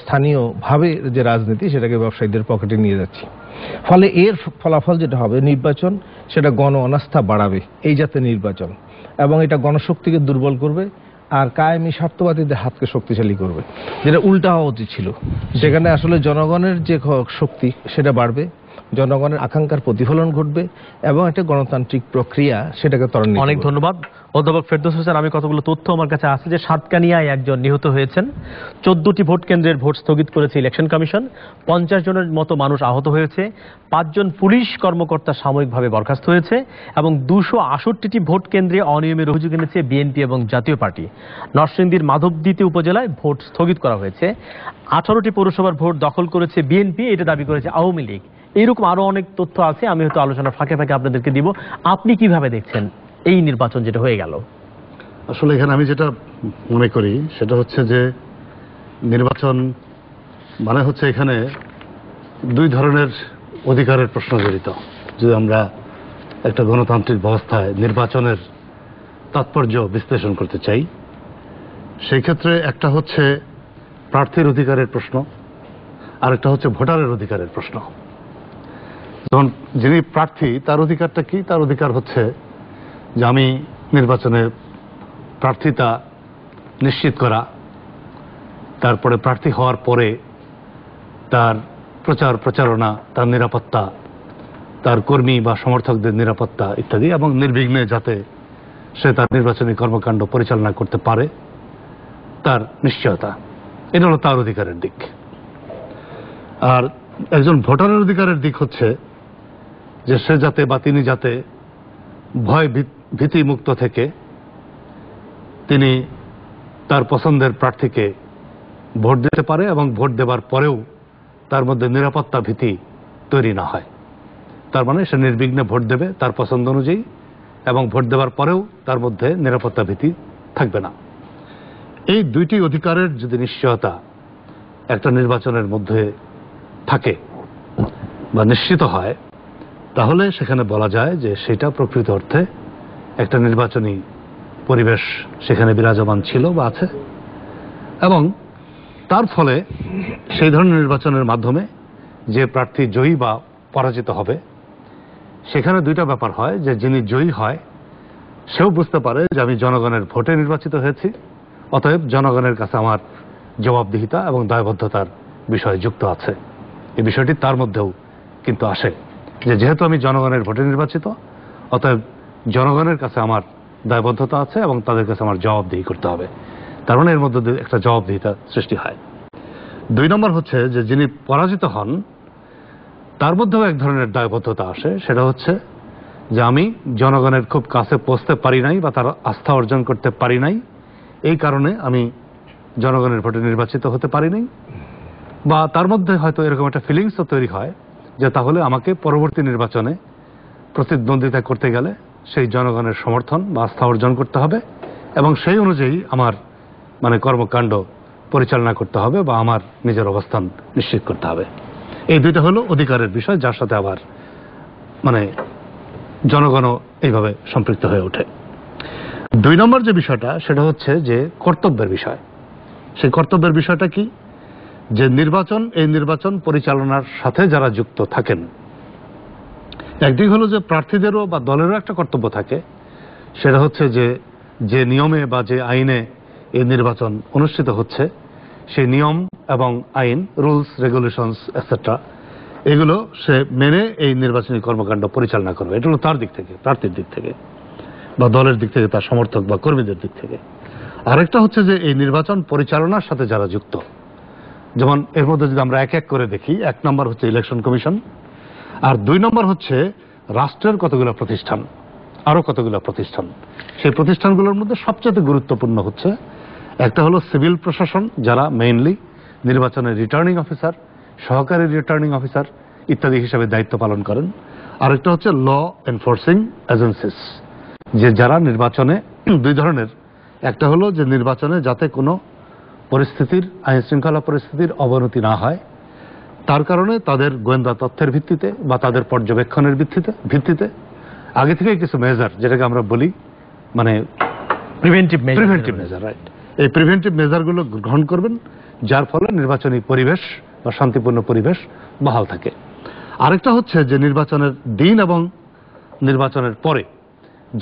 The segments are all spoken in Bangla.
স্থানীয়ভাবে যে রাজনীতি সেটাকে ব্যবসায়ীদের পকেটে নিয়ে যাচ্ছি। ফলে এর ফলাফল যেটা হবে, নির্বাচন সেটা গণ অনাস্থা বাড়াবে এই জাতীয় নির্বাচন, এবং এটা গণশক্তিকে দুর্বল করবে আর কায়েমি স্বার্থবাদীদের হাতকে শক্তিশালী করবে, যেটা উল্টা হওয়া উচিত ছিল। সেখানে আসলে জনগণের যে শক্তি সেটা বাড়বে, জনগণের আকাঙ্ক্ষার প্রতিফলন ঘটবে এবং একটা গণতান্ত্রিক প্রক্রিয়া সেটাকে ত্বরান্বিত করবে। অনেক ধন্যবাদ অধ্যাপক ফেরদৌস হোসেন। আমি কতগুলো তথ্য আমার কাছে আছে যে সাতকানিয়ায় একজন নিহত হয়েছেন, 14টি ভোট কেন্দ্রের ভোট স্থগিত করেছে ইলেকশন কমিশন, 50 জনের মতো মানুষ আহত হয়েছে, 5 জন পুলিশ কর্মকর্তা সাময়িকভাবে বরখাস্ত হয়েছে এবং 268টি ভোট কেন্দ্রে অনিয়মের অভিযোগ এনেছে বিএনপি এবং জাতীয় পার্টি। নরসিংদীর মাধবদীতে উপজেলায় ভোট স্থগিত করা হয়েছে। 18টি পৌরসভার ভোট দখল করেছে বিএনপি, এটা দাবি করেছে আওয়ামী লীগ। এইরকম আরো অনেক তথ্য আছে, আমি হয়তো আলোচনার ফাঁকে ফাঁকে আপনাদেরকে দিব। আপনি কিভাবে দেখছেন এই নির্বাচন যেটা হয়ে গেল? আসলে এখানে আমি যেটা মনে করি সেটা হচ্ছে যে নির্বাচন মানে হচ্ছে এখানে দুই ধরনের অধিকারের প্রশ্ন জড়িত। যদি আমরা একটা গণতান্ত্রিক ব্যবস্থায় নির্বাচনের তাৎপর্য বিশ্লেষণ করতে চাই, সেই ক্ষেত্রে একটা হচ্ছে প্রার্থীর অধিকারের প্রশ্ন, আরেকটা হচ্ছে ভোটারের অধিকারের প্রশ্ন। যেমন যিনি প্রার্থী তার অধিকারটা কি? তার অধিকার হচ্ছে যে আমি নির্বাচনে প্রার্থিতা নিশ্চিত করা, তারপরে প্রার্থী হওয়ার পরে তার প্রচারণা, তার নিরাপত্তা, তার কর্মী বা সমর্থকদের নিরাপত্তা ইত্যাদি, এবং নির্বিঘ্নে যাতে সে তার নির্বাচনী কর্মকাণ্ড পরিচালনা করতে পারে তার নিশ্চয়তা। এটা হলো তার অধিকারের দিক। আর একজন ভোটারের অধিকারের দিক হচ্ছে যে সে যাতে বা তিনি যাতে ভয় ভীতি মুক্ত থেকে তিনি তার পছন্দের প্রার্থীকে ভোট দিতে পারে এবং ভোট দেবার পরেও তার মধ্যে নিরাপত্তা ভীতি তৈরি না হয়। তার মানে সে নির্বিঘ্নে ভোট দেবে তার পছন্দ অনুযায়ী, এবং ভোট দেওয়ার পরেও তার মধ্যে নিরাপত্তা ভীতি থাকবে না। এই দুইটি অধিকারের যদি নিশ্চয়তা একটা নির্বাচনের মধ্যে থাকে বা নিশ্চিত হয়, তাহলে সেখানে বলা যায় যে সেটা প্রকৃত অর্থে একটা নির্বাচনী পরিবেশ সেখানে বিরাজমান ছিল বা আছে, এবং তার ফলে সেই ধরনের নির্বাচনের মাধ্যমে যে প্রার্থী জয়ী বা পরাজিত হবে, সেখানে দুইটা ব্যাপার হয়। যে যিনি জয়ী হয় সেও বুঝতে পারে যে আমি জনগণের ভোটে নির্বাচিত হয়েছি, অতএব জনগণের কাছে আমার জবাবদিহিতা এবং দায়বদ্ধতার বিষয় যুক্ত আছে। এই বিষয়টি তার মধ্যেও কিন্তু আসে যে যেহেতু আমি জনগণের ভোটে নির্বাচিত, অতএব জনগণের কাছে আমার দায়বদ্ধতা আছে এবং তাদের কাছে আমার জবাবদিহি করতে হবে। তার মানে এর মধ্যে একটা জবাবদিহিতা সৃষ্টি হয়। 2 নম্বর হচ্ছে যে যিনি পরাজিত হন তার মধ্যেও এক ধরনের দায়বদ্ধতা আসে। সেটা হচ্ছে যে আমি জনগণের খুব কাছে পৌঁছতে পারি নাই বা তার আস্থা অর্জন করতে পারি নাই, এই কারণে আমি জনগণের ভোটে নির্বাচিত হতে পারি নাই, বা তার মধ্যে হয়তো এরকম একটা ফিলিংসও তৈরি হয় যে তাহলে আমাকে পরবর্তী নির্বাচনে প্রতিদ্বন্দ্বিতা করতে গেলে সেই জনগণের সমর্থন বা আস্থা অর্জন করতে হবে এবং সেই অনুযায়ী আমার কর্মকাণ্ড পরিচালনা করতে হবে বা আমার নিজের অবস্থান নিশ্চিত করতে হবে। এই দুইটা হলো অধিকারের বিষয়, যার সাথে আবার জনগণও এইভাবে সম্পৃক্ত হয়ে ওঠে। 2 নম্বর যে বিষয়টা সেটা হচ্ছে যে কর্তব্যের বিষয়। সেই কর্তব্যের বিষয়টা কি? যে এই নির্বাচন পরিচালনার সাথে যারা যুক্ত থাকেন, একদিক হলো যে প্রার্থীদেরও বা দলেরও একটা কর্তব্য থাকে। সেটা হচ্ছে যে নিয়মে বা যে আইনে এই নির্বাচন অনুষ্ঠিত হচ্ছে, সেই নিয়ম এবং আইন, রুলস, রেগুলেশনস এটসেট্রা, এগুলো সে মেনে এই নির্বাচনী কর্মকাণ্ড পরিচালনা করবে। এটা হলো তার দিক থেকে, প্রার্থীর দিক থেকে বা দলের দিক থেকে, তার সমর্থক বা কর্মীদের দিক থেকে। আরেকটা হচ্ছে যে এই নির্বাচন পরিচালনার সাথে যারা যুক্ত, যেমন এর মধ্যে যদি আমরা এক এক করে দেখি, 1 নম্বর হচ্ছে ইলেকশন কমিশন, আর 2 নম্বর হচ্ছে রাষ্ট্রের কতগুলো প্রতিষ্ঠান, আরো কতগুলো প্রতিষ্ঠান। সেই প্রতিষ্ঠানগুলোর মধ্যে সবচেয়ে গুরুত্বপূর্ণ হচ্ছে একটা হলো সিভিল প্রশাসন, যারা মেইনলি নির্বাচনের রিটার্নিং অফিসার, সহকারী রিটার্নিং অফিসার ইত্যাদি হিসাবে দায়িত্ব পালন করেন। আরেকটা হচ্ছে ল এনফোর্সিং এজেন্সিস, যে যারা নির্বাচনে 2 ধরনের, একটা হলো যে নির্বাচনে যাতে কোনো পরিস্থিতির, আইন শৃঙ্খলা পরিস্থিতির অবনতি না হয় তার কারণে তাদের গোয়েন্দা তথ্যের ভিত্তিতে বা তাদের পর্যবেক্ষণের ভিত্তিতে আগে থেকে কিছু মেজার, যেটাকে আমরা বলি প্রিভেন্টিভ মেজার, রাইট, এই প্রিভেন্টিভ মেজারগুলো গ্রহণ করবেন, যার ফলে নির্বাচনী পরিবেশ বা শান্তিপূর্ণ পরিবেশ বহাল থাকে। আরেকটা হচ্ছে যে নির্বাচনের দিন এবং নির্বাচনের পরে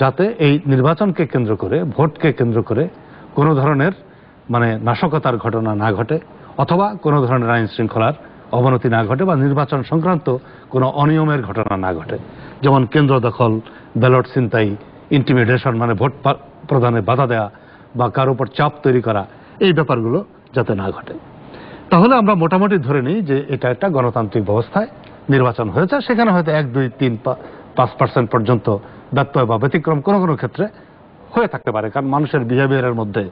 যাতে এই নির্বাচনকে কেন্দ্র করে, ভোটকে কেন্দ্র করে কোনো ধরনের মানে নাশকতার ঘটনা না ঘটে, অথবা কোনো ধরনের আইন শৃঙ্খলার অবনতি না ঘটে, বা নির্বাচন সংক্রান্ত কোনো অনিয়মের ঘটনা না ঘটে, যেমন কেন্দ্র দখল, ব্যালট ছিনতাই, ইন্টিমিডেশন মানে ভোট প্রদানে বাধা দেওয়া বা কারো উপর চাপ তৈরি করা, এই ব্যাপারগুলো যাতে না ঘটে। তাহলে আমরা মোটামুটি ধরে নিই যে এটা একটা গণতান্ত্রিক ব্যবস্থায় নির্বাচন হয়েছে। সেখানে হয়তো 1, 2, 3, 5% পর্যন্ত ব্যত্যয় বা ব্যতিক্রম কোনো কোনো ক্ষেত্রে হয়ে থাকতে পারে, কারণ মানুষের বিহেভিয়ারের মধ্যে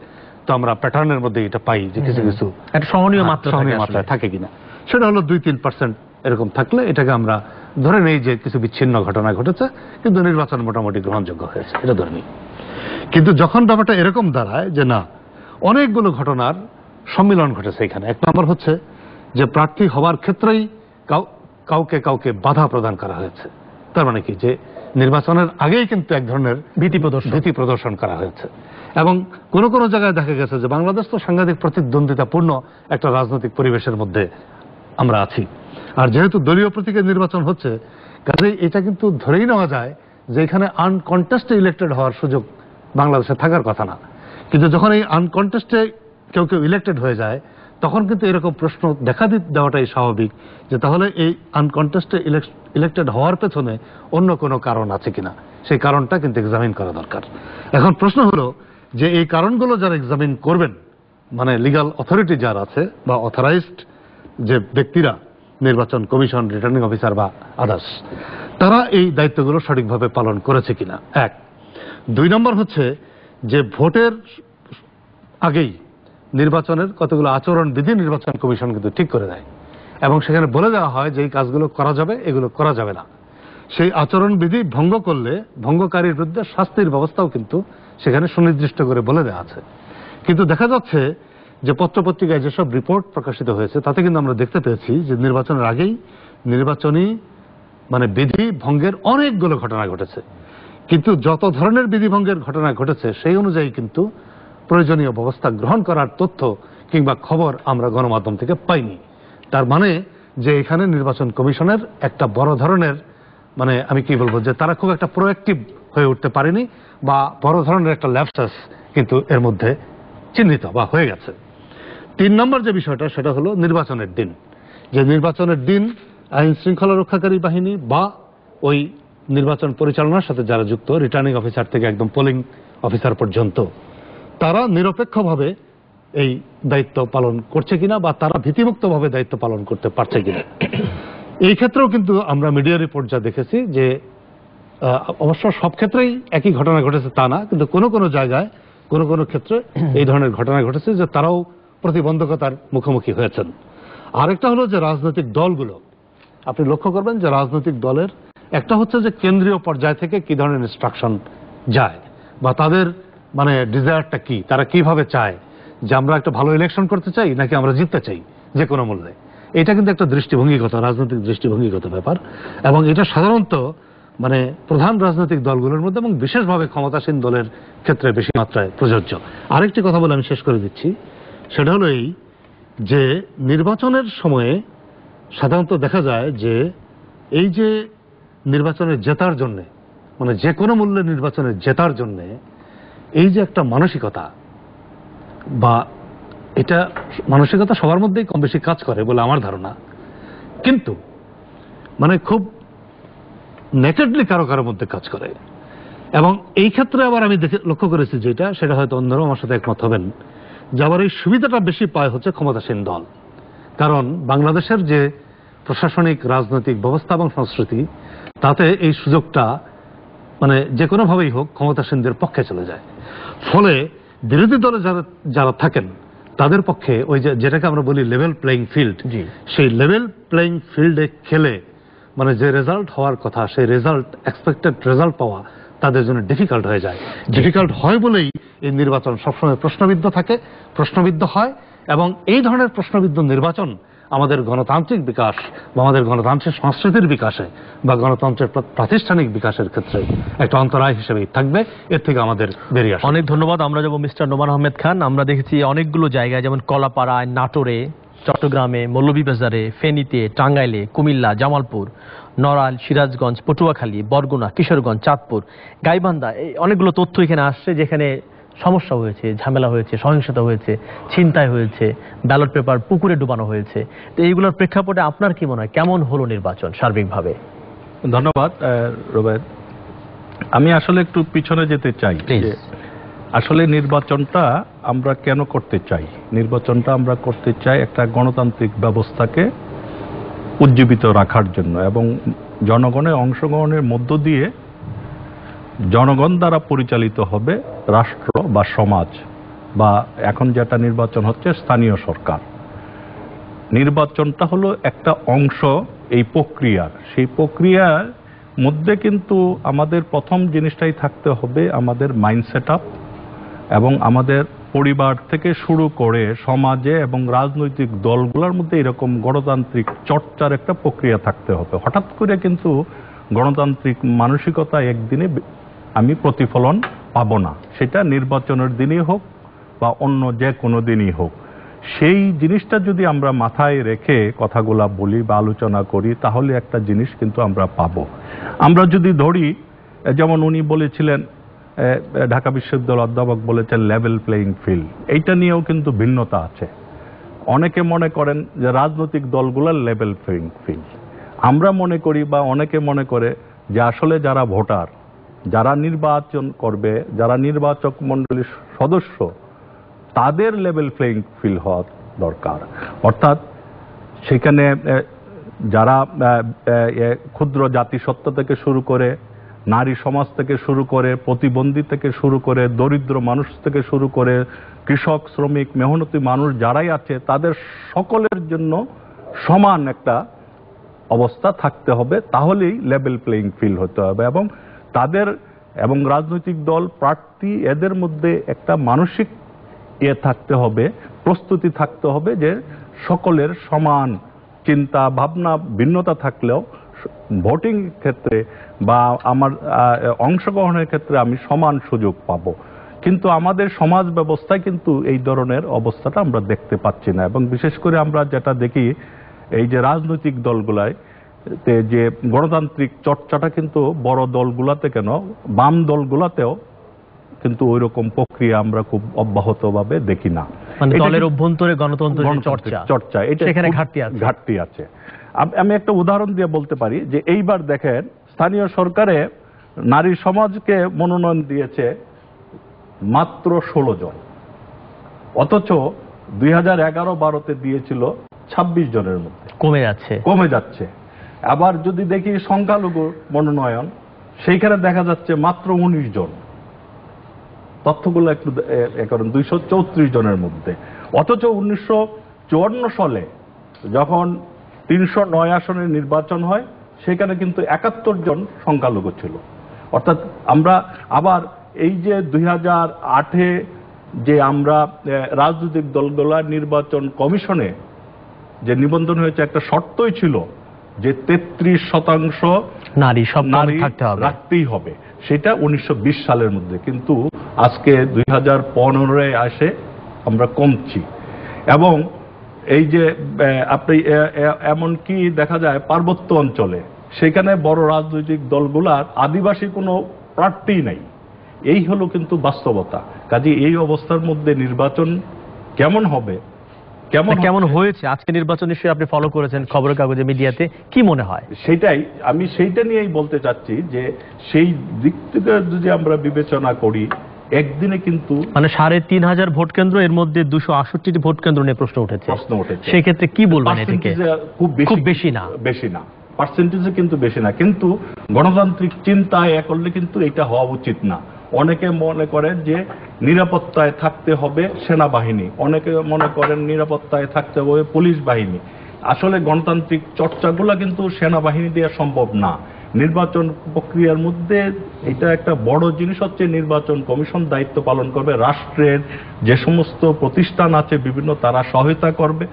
তো আমরা প্যাটার্নের মধ্যে এটা পাই যে কিছু কিছু একটা সহনীয় মাত্রা থাকে কিনা। সেটা হলো 2-3% এরকম থাকলে এটাকে আমরা ধরে নেই যে কিছু বিচ্ছিন্ন ঘটনা ঘটেছে, কিন্তু নির্বাচন মোটামুটি গ্রহণযোগ্য হয়েছে, এটা ধরে নিই। কিন্তু যখন ব্যাপারটা এরকম দাঁড়ায় যে না, অনেকগুলো ঘটনার সম্মিলন ঘটেছে এখানে। এক নম্বর হচ্ছে যে প্রার্থী হওয়ার ক্ষেত্রেই কাউকে কাউকে বাধা প্রদান করা হয়েছে। তার মানে কি যে নির্বাচনের আগেই কিন্তু এক ধরনের ভীতি প্রদর্শন করা হয়েছে। এবং কোন কোন জায়গায় দেখা গেছে যে বাংলাদেশ তো সাংঘাতিক প্রতিদ্বন্দ্বিতাপূর্ণ একটা রাজনৈতিক পরিবেশের মধ্যে আমরা আছি, আর যেহেতু দলীয় প্রতীকের নির্বাচন হচ্ছে, কাজেই এটা কিন্তু ধরেই নেওয়া যায় যে এখানে আনকন্টেস্টে ইলেক্টেড হওয়ার সুযোগ বাংলাদেশে থাকার কথা না। কিন্তু যখন এই আনকন্টেস্টে কেউ কেউ ইলেক্টেড হয়ে যায়, তখন কিন্তু এরকম প্রশ্ন দেখা দেওয়াটাই স্বাভাবিক যে তাহলে এই আনকন্টেস্টে ইলেক্টেড হওয়ার পেছনে অন্য কোনো কারণ আছে কিনা, সেই কারণটা কিন্তু এক্সামিন করা দরকার। এখন প্রশ্ন হলো যে এই কারণগুলো যারা এক্সামিন করবেন, মানে লিগ্যাল অথরিটি যারা আছে বা অথরাইজড যে ব্যক্তিরা, নির্বাচন কমিশন, রিটার্নিং অফিসার বা আদার্স, তারা এই দায়িত্বগুলো সঠিকভাবে পালন করেছে কিনা, 1। 2 নম্বর হচ্ছে যে ভোটের আগেই নির্বাচনের কতগুলো আচরণ বিধি নির্বাচন কমিশন কিন্তু ঠিক করে দেয়, এবং সেখানে বলে দেওয়া হয় যে এই কাজগুলো করা যাবে, এগুলো করা যাবে না। সেই আচরণ বিধি ভঙ্গ করলে ভঙ্গকারীর বিরুদ্ধে শাস্তির ব্যবস্থাও কিন্তু সেখানে সুনির্দিষ্ট করে বলে দেওয়া আছে। কিন্তু দেখা যাচ্ছে যে পত্রপত্রিকায় যেসব রিপোর্ট প্রকাশিত হয়েছে তাতে কিন্তু আমরা দেখতে পেয়েছি যে নির্বাচনের আগেই নির্বাচনী মানে বিধি ভঙ্গের অনেকগুলো ঘটনা ঘটেছে, কিন্তু যত ধরনের বিধি ভঙ্গের ঘটনা ঘটেছে সেই অনুযায়ী কিন্তু প্রয়োজনীয় ব্যবস্থা গ্রহণ করার তথ্য কিংবা খবর আমরা গণমাধ্যম থেকে পাইনি। তার মানে যে এখানে নির্বাচন কমিশনের একটা বড় ধরনের মানে আমি কি বলবো যে তারা খুব একটা প্রোঅ্যাক্টিভ হয়ে উঠতে পারেনি, বা বড় ধরনের একটা ল্যাপসাস কিন্তু এর মধ্যে চিহ্নিত বা হয়ে গেছে। 3 নম্বর যে বিষয়টা সেটা হলো নির্বাচনের দিন। যে নির্বাচনের দিন আইন শৃঙ্খলা রক্ষাকারী বাহিনী বা ওই নির্বাচন পরিচালনার সাথে যারা যুক্ত, রিটার্নিং অফিসার থেকে একদম পোলিং অফিসার পর্যন্ত, তারা নিরপেক্ষভাবে এই দায়িত্ব পালন করছে কিনা বা তারা ভীতিমুক্তভাবে দায়িত্ব পালন করতে পারছে কিনা। এই ক্ষেত্রেও কিন্তু আমরা মিডিয়া রিপোর্ট যা দেখেছি যে অবশ্য সব ক্ষেত্রেই একই ঘটনা ঘটেছে তা না, কিন্তু কোনো কোনো জায়গায় কোনো কোনো ক্ষেত্রে এই ধরনের ঘটনা ঘটেছে যে তারাও প্রতিবন্ধকতার মুখোমুখি হয়েছেন। আরেকটা হলো যে রাজনৈতিক দলগুলো, আপনি লক্ষ্য করবেন যে রাজনৈতিক দলের একটা হচ্ছে যে কেন্দ্রীয় পর্যায় থেকে কি ধরনের ইনস্ট্রাকশন যায় বা তাদের মানে ডিজায়ারটা কি, তারা কিভাবে চায় যে আমরা একটা ভালো ইলেকশন করতে চাই নাকি আমরা জিততে চাই যে কোনো মূল্যে। এটা কিন্তু একটা দৃষ্টিভঙ্গিগত, রাজনৈতিক দৃষ্টিভঙ্গিগত ব্যাপার, এবং এটা সাধারণত মানে প্রধান রাজনৈতিক দলগুলোর মধ্যে এবং বিশেষভাবে ক্ষমতাসীন দলের ক্ষেত্রে বেশি মাত্রায় প্রযোজ্য। আরেকটি কথা বলে আমি শেষ করে দিচ্ছি, সেটা হলো এই যে নির্বাচনের সময়ে সাধারণত দেখা যায় যে এই যে নির্বাচনে জেতার জন্যে, মানে যে কোনো মূল্যে নির্বাচনে জেতার জন্যে এই যে একটা মানসিকতা, বা এটা মানসিকতা সবার মধ্যেই কম বেশি কাজ করে বলে আমার ধারণা, কিন্তু মানে খুব নেকেডলি কারো কারোর মধ্যে কাজ করে। এবং এই ক্ষেত্রে আবার আমি লক্ষ্য করেছি যেটা, সেটা হয়তো অন্যরাও আমার সাথে একমত হবেন, যে আবার এই সুবিধাটা বেশি পায় হচ্ছে ক্ষমতাসীন দল। কারণ বাংলাদেশের যে প্রশাসনিক রাজনৈতিক ব্যবস্থা এবং সংস্কৃতি, তাতে এই সুযোগটা মানে যে কোনোভাবেই হোক ক্ষমতাসীনদের পক্ষে চলে যায়। ফলে বিরোধী দলে যারা থাকেন তাদের পক্ষে ওই যেটাকে আমরা বলি লেভেল প্লেইং ফিল্ড, সেই লেভেল প্লেইং ফিল্ডে খেলে মানে যে রেজাল্ট হওয়ার কথা, সেই রেজাল্ট, এক্সপেক্টেড রেজাল্ট পাওয়া তাদের জন্য ডিফিকাল্ট হয়ে যায়। ডিফিকাল্ট হয় বলেই এই নির্বাচন সবসময় প্রশ্নবিদ্ধ থাকে, প্রশ্নবিদ্ধ হয়, এবং এই ধরনের প্রশ্নবিদ্ধ নির্বাচন আমাদের গণতান্ত্রিক বিকাশ বা আমাদের গণতান্ত্রিক সংস্কৃতির বিকাশে বা গণতন্ত্রের প্রাতিষ্ঠানিক বিকাশের ক্ষেত্রে একটা অন্তরায় হিসেবেই থাকবে। এর থেকে আমাদের বেরিয়ে আসা। অনেক ধন্যবাদ। আমরা যাব মিস্টার নোমান আহমেদ খান। আমরা দেখেছি অনেকগুলো জায়গায়, যেমন কলাপাড়ায়, নাটোরে, চট্টগ্রামে, মৌলভীবাজারে, ফেনীতে, টাঙ্গাইলে, কুমিল্লা, জামালপুর, নড়াইল, সিরাজগঞ্জ, পটুয়াখালী, বরগুনা, কিশোরগঞ্জ, চাঁদপুর, গাইবান্ধা, এই অনেকগুলো তথ্য এখানে আসছে যেখানে সমস্যা হয়েছে, ঝামেলা হয়েছে, সহিংসতা হয়েছে, ছিনতাই হয়েছে, ব্যালট পেপার পুকুরে ডুবানো হয়েছে। তো এইগুলোর প্রেক্ষাপটে আপনার কি মনে হয় কেমন হলো নির্বাচন সার্বিকভাবে? ধন্যবাদ রুবেদ। আমি আসলে একটু পিছনে যেতে চাই। যে আসলে নির্বাচনটা আমরা কেন করতে চাই? নির্বাচনটা আমরা করতে চাই একটা গণতান্ত্রিক ব্যবস্থাকে উজ্জীবিত রাখার জন্য এবং জনগণের অংশগ্রহণের মধ্য দিয়ে জনগণ দ্বারা পরিচালিত হবে রাষ্ট্র বা সমাজ, বা এখন যেটা নির্বাচন হচ্ছে স্থানীয় সরকার। নির্বাচনটা হলো একটা অংশ এই প্রক্রিয়ার। সেই প্রক্রিয়ার মধ্যে কিন্তু আমাদের প্রথম জিনিসটাই থাকতে হবে আমাদের মাইন্ড সেট আপ, এবং আমাদের পরিবার থেকে শুরু করে সমাজে এবং রাজনৈতিক দলগুলোর মধ্যে এরকম গণতান্ত্রিক চর্চার একটা প্রক্রিয়া থাকতে হবে। হঠাৎ করে কিন্তু গণতান্ত্রিক মানসিকতা একদিনে আমি প্রতিফলন পাবো না, সেটা নির্বাচনের দিনই হোক বা অন্য যে কোনো দিনই হোক। সেই জিনিসটা যদি আমরা মাথায় রেখে কথাগুলা বলি বা আলোচনা করি, তাহলে একটা জিনিস কিন্তু আমরা পাবো। আমরা যদি ধরি, যেমন উনি বলেছিলেন, ঢাকা বিশ্ববিদ্যালয়ের অধ্যাপক বলেছেন লেভেল প্লেইং ফিল্ড, এইটা নিয়েও কিন্তু ভিন্নতা আছে। অনেকে মনে করেন যে রাজনৈতিক দলগুলোর লেভেল প্লেইং ফিল্ড, আমরা মনে করি বা অনেকে মনে করে যে আসলে যারা ভোটার, যারা নির্বাচন করবে, যারা নির্বাচক মণ্ডলীর সদস্য, তাদের লেভেল প্লেইং ফিল্ড হওয়া দরকার। অর্থাৎ সেখানে যারা ক্ষুদ্র জাতিসত্তা থেকে শুরু করে, নারী সমাজ থেকে শুরু করে, প্রতিবন্ধী থেকে শুরু করে, দরিদ্র মানুষ থেকে শুরু করে, কৃষক, শ্রমিক, মেহনতি মানুষ যারাই আছে, তাদের সকলের জন্য সমান একটা অবস্থা থাকতে হবে। তাহলেই লেভেল প্লেইং ফিল্ড হতে হবে। এবং তাদের এবং রাজনৈতিক দল, প্রার্থী, এদের মধ্যে একটা মানসিক থাকতে হবে, প্রস্তুতি থাকতে হবে যে সকলের সমান চিন্তা ভাবনা, ভিন্নতা থাকলেও ভোটিং ক্ষেত্রে বা আমার অংশগ্রহণের ক্ষেত্রে আমি সমান সুযোগ পাব। কিন্তু আমাদের সমাজ ব্যবস্থায় কিন্তু এই ধরনের অবস্থাটা আমরা দেখতে পাচ্ছি না। এবং বিশেষ করে আমরা যেটা দেখি, এই যে রাজনৈতিক দলগুলায় যে গণতান্ত্রিক চর্চাটা কিন্তু বড় দলগুলাতে কেন, বাম দলগুলাতেও কিন্তু ওই রকম প্রক্রিয়া আমরা খুব অব্যাহতভাবে দেখি না। মানে দলের অভ্যন্তরে গণতন্ত্রের চর্চা এটা সেখানে ঘাটতি আছে। আমি একটা উদাহরণ দিয়ে বলতে পারি যে এইবার দেখেন, স্থানীয় সরকারে নারী সমাজকে মনোনয়ন দিয়েছে মাত্র 16 জন, অথচ 2011-12-তে দিয়েছিল 26 জনের মধ্যে। কমে যাচ্ছে। আবার যদি দেখি সংখ্যালঘু মনোনয়ন, সেইখানে দেখা যাচ্ছে মাত্র 19 জন। তথ্যগুলো একটু করেন, 234 জনের মধ্যে। অথচ 1954 সালে যখন 309 আসনের নির্বাচন হয়, সেখানে কিন্তু 71 জন সংখ্যালঘু ছিল। অর্থাৎ আমরা আবার এই যে 2008-এ যে আমরা রাজনৈতিক দলগুলা নির্বাচন কমিশনে যে নিবন্ধন হয়েছে, একটা শর্তই ছিল যে 33% নারী রাখতেই হবে, সেটা 1920 সালের মধ্যে। কিন্তু আজকে 2015-এ আসে আমরা কমছি। এবং এই যে আপনি এমনকি দেখা যায় পার্বত্য অঞ্চলে, সেখানে বড় রাজনৈতিক দলগুলার আদিবাসী কোনো প্রার্থী নাই। এই হলো কিন্তু বাস্তবতা। কাজে এই অবস্থার মধ্যে নির্বাচন কেমন হবে, কেমন হয়েছে আজকে নির্বাচন নিশ্চয়ই আপনি ফলো করেছেন খবরের কাগজে, মিডিয়াতে, কি মনে হয়? আমি সেইটা নিয়েই বলতে চাচ্ছি যে সেই দিক থেকে যদি আমরা বিবেচনা করি, একদিনে কিন্তু মানে 3,500 ভোট কেন্দ্র, এর মধ্যে 268টি ভোট কেন্দ্র নিয়ে প্রশ্ন উঠেছে। সেক্ষেত্রে কি বলবেন? এটাকে খুব বেশি না, পার্সেন্টেজে কিন্তু বেশি না। কিন্তু গণতান্ত্রিক চিন্তায় করলে কিন্তু এটা হওয়া উচিত না। অনেকে মনে করেন যে নিরাপত্তায় থাকতে হবে সেনাবাহিনী, অনেকে মনে করেন নিরাপত্তায় থাকতে হবে পুলিশ বাহিনী। আসলে গণতান্ত্রিক চর্চাগুলো কিন্তু সেনাবাহিনী দিয়ে সম্ভব না। নির্বাচন প্রক্রিয়ার মধ্যে এটা একটা বড় জিনিস হচ্ছে নির্বাচন কমিশন দায়িত্ব পালন করবে, রাষ্ট্রের যে সমস্ত প্রতিষ্ঠান আছে বিভিন্ন, তারা সহায়তা করবে।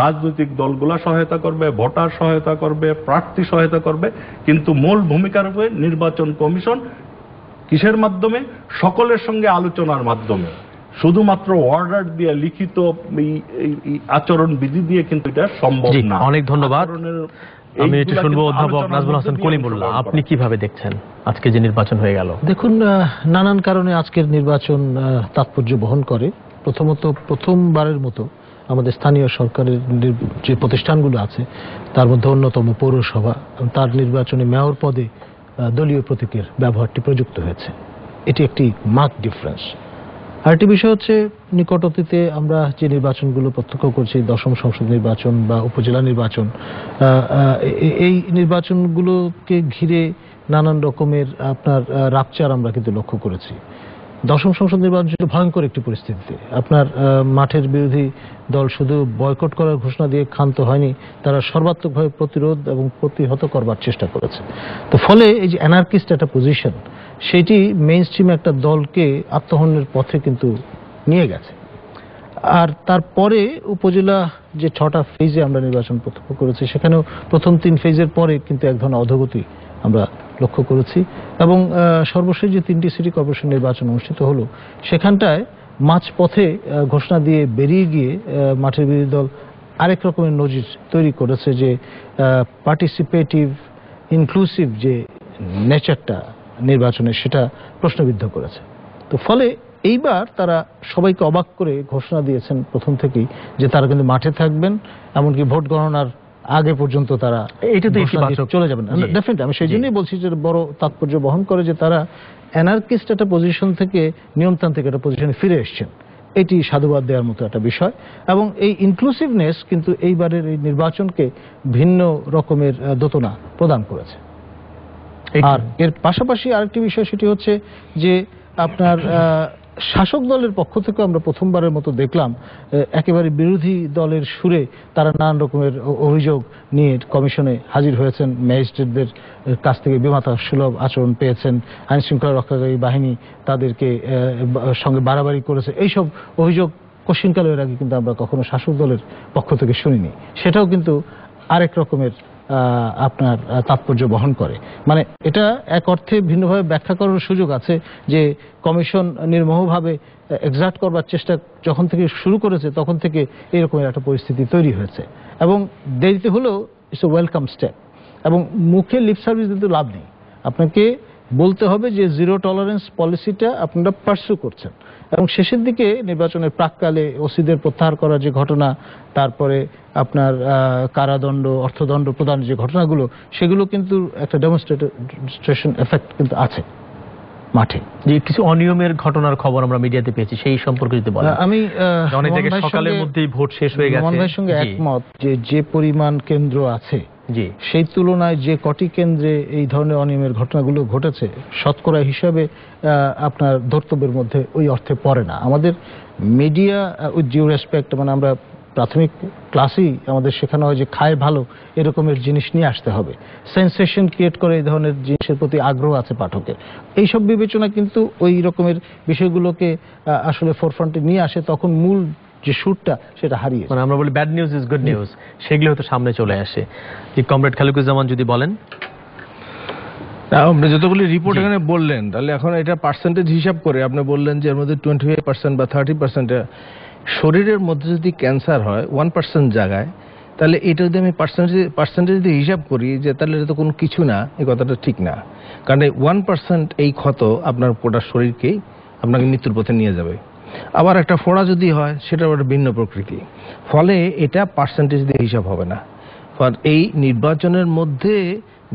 রাজনৈতিক দলগুলা সহায়তা করবে, ভোটার সহায়তা করবে, প্রার্থী সহায়তা করবে, কিন্তু মূল ভূমিকা রাখবে নির্বাচন কমিশন। কিসের মাধ্যমে? সকলের সঙ্গে আলোচনার মাধ্যমে। শুধুমাত্র অর্ডার দিয়ে, লিখিত এই আচরণ বিধি দিয়ে কিন্তু এটা সম্ভব জি, না। অনেক ধন্যবাদ। আমি একটু এইগুলা শুনবো কিন্তু অধ্যাপক আলোচনার নাজমুল মধ্যে হাসান দিয়ে কলিমুল্লাহ, অংশগ্রহণ আপনি করা। কিভাবে দেখছেন আজকে যে নির্বাচন হয়ে গেল? দেখুন, নানান কারণে আজকের নির্বাচন তাৎপর্য বহন করে। প্রথমত, প্রথমবারের মতো আমাদের স্থানীয় সরকারের যে প্রতিষ্ঠানগুলো আছে তার মধ্যে অন্যতম পৌরসভা, তার নির্বাচনে মেয়র পদে দলীয় প্রতীকের ব্যবহারটি প্রযুক্ত হয়েছে। এটি একটি মার্ক ডিফারেন্স। আরেকটি বিষয় হচ্ছে, নিকট অতীতে আমরা যে নির্বাচনগুলো প্রত্যক্ষ করছি, দশম সংসদ নির্বাচন বা উপজেলা নির্বাচন, এই নির্বাচনগুলোকে ঘিরে নানান রকমের আপনার রাপচার আমরা কিন্তু লক্ষ্য করেছি। দশম সংসদ নির্বাচন ছিল ভয়ঙ্কর একটি পরিস্থিতিতে। আপনার মাঠের বিরোধী দল শুধু বয়কট করার ঘোষণা দিয়ে ক্ষান্ত হয়নি, তারা সর্বাত্মকভাবে প্রতিরোধ এবং প্রতিহত করবার চেষ্টা করেছে। তো ফলে এই যে অ্যানার্কিস্ট একটা পজিশন, সেটি মেইন স্ট্রিমে একটা দলকে আত্মহননের পথে কিন্তু নিয়ে গেছে। আর তারপরে উপজেলা যে 6টা ফেজে আমরা নির্বাচন প্রত্যক্ষ করেছি, সেখানেও প্রথম 3 ফেজের পরে কিন্তু এক ধরনের অধোগতি আমরা লক্ষ্য করেছি। এবং সর্বশেষ যে 3টি সিটি কর্পোরেশন নির্বাচন অনুষ্ঠিত হলো, সেখানটায় মাঝপথে ঘোষণা দিয়ে বেরিয়ে গিয়ে মাঠের বিরোধী দল আরেক রকমের নজির তৈরি করেছে, যে পার্টিসিপেটিভ ইনক্লুসিভ যে নেচারটা নির্বাচনের, সেটা প্রশ্নবিদ্ধ করেছে। তো ফলে এইবার তারা সবাইকে অবাক করে ঘোষণা দিয়েছেন প্রথম থেকেই যে তারা কিন্তু মাঠে থাকবেন, এমনকি ভোট গণনার আগে পর্যন্ত তারা এটা তো ঘোষণা দিয়ে ইতিবাচক। চলে যাবেন। জি। ডেফিনেটলি আমি সেই জন্যই বলছি যে বড় তাৎপর্য বহন করে যে তারা অ্যানার্কিস্ট একটা পজিশন থেকে নিয়মতান্ত্রিক একটা পজিশনে ফিরে এসেছেন। এটি সাধুবাদ দেওয়ার মতো একটা বিষয়। এবং এই ইনক্লুসিভনেস কিন্তু এইবারের এই নির্বাচনকে ভিন্ন রকমের দোতনা প্রদান করেছে। আর এর পাশাপাশি আরেকটি বিষয়, সেটি হচ্ছে যে আপনার শাসক দলের পক্ষ থেকে আমরা প্রথমবারের মতো দেখলাম একেবারে বিরোধী দলের সুরে তারা নানান রকমের অভিযোগ নিয়ে কমিশনে হাজির হয়েছেন। ম্যাজিস্ট্রেটদের কাছ থেকে বিমাতা সুলভ আচরণ পেয়েছেন, আইন শৃঙ্খলা রক্ষাকারী বাহিনী তাদেরকে সঙ্গে বাড়াবাড়ি করেছে। এইসব অভিযোগ কশিনকাল এর আগে কিন্তু আমরা কখনো শাসক দলের পক্ষ থেকে শুনিনি। সেটাও কিন্তু আরেক রকমের আপনার তাৎপর্য বহন করে। মানে এটা এক অর্থে ভিন্নভাবে ব্যাখ্যা করার সুযোগ আছে যে কমিশন নির্মোহভাবে এক্সার্ট করবার চেষ্টা যখন থেকে শুরু করেছে, তখন থেকে এরকম একটা পরিস্থিতি তৈরি হয়েছে। এবং দেরিতে হলেও ইটস এ ওয়েলকাম স্টেপ। এবং মুখে লিপ সার্ভিস দিতে লাভ নেই, আপনাকে বলতে হবে যে জিরো টলারেন্স পলিসিটা আপনারা পার্সু করছেন। এবং শেষের দিকে নির্বাচনের প্রাককালে ওসিদের প্রত্যাহার করার যে ঘটনা, তারপরে আপনার কারাদণ্ড, অর্থদণ্ড প্রদানের যে ঘটনাগুলো, সেগুলো কিন্তু একটা ডেমনস্ট্রেশন এফেক্ট কিন্তু আছে মাঠে। যে কিছু অনিয়মের ঘটনার খবর আমরা মিডিয়াতে পেয়েছি, সেই সম্পর্কে যদি বলেন। আমি অনেক জায়গায় সকালের মধ্যেই ভোট শেষ হয়ে গেছে। মোহন ভাইয়ের সঙ্গে জি। একমত যে পরিমাণ কেন্দ্র আছে, জি, সেই তুলনায় যে কটি কেন্দ্রে এই ধরনের অনিয়মের ঘটনাগুলো ঘটেছে, শতকরা হিসাবে আপনার ধর্তব্যের মধ্যে ওই অর্থে পড়ে না। আমাদের মিডিয়া উইথ ডিউ রেসপেক্ট, মানে আমরা প্রাথমিক ক্লাসেই আমাদের শেখানো হয় যে খায় ভালো এরকমের জিনিস নিয়ে আসতে হবে, সেন্সেশন ক্রিয়েট করে এই ধরনের জিনিসের প্রতি আগ্রহ আছে পাঠকের, এইসব বিবেচনা কিন্তু ওই রকমের বিষয়গুলোকে আসলে ফোরফ্রন্টে নিয়ে আসে, তখন মূল যে সুরটা সেটা হারিয়ে। মানে আমরা বলি bad news is good news, সেগুলো হয়তো সামনে চলে আসে। যে কমরেড খালিকুজ্জামান যদি বলেন। আপনি যতগুলি রিপোর্ট এখানে বললেন, তাহলে এখন এটা পার্সেন্টেজ হিসাব করে আপনি বললেন যে এর মধ্যে 25% বা 30%, শরীরের মধ্যে যদি ক্যান্সার হয় 1% জায়গায়, তাহলে এটা যদি আমি পার্সেন্টেজ দিয়ে হিসাব করি যে তাহলে এটা তো কোনো কিছু না, এই কথাটা ঠিক না। কারণ এই 1% এই ক্ষত আপনার গোটা শরীরকেই আপনাকে মৃত্যুর পথে নিয়ে যাবে। আবার একটা ফোড়া যদি হয়, সেটা একটা ভিন্ন প্রকৃতি। ফলে এটা পার্সেন্টেজ দিয়ে হিসাব হবে না। এই নির্বাচনের মধ্যে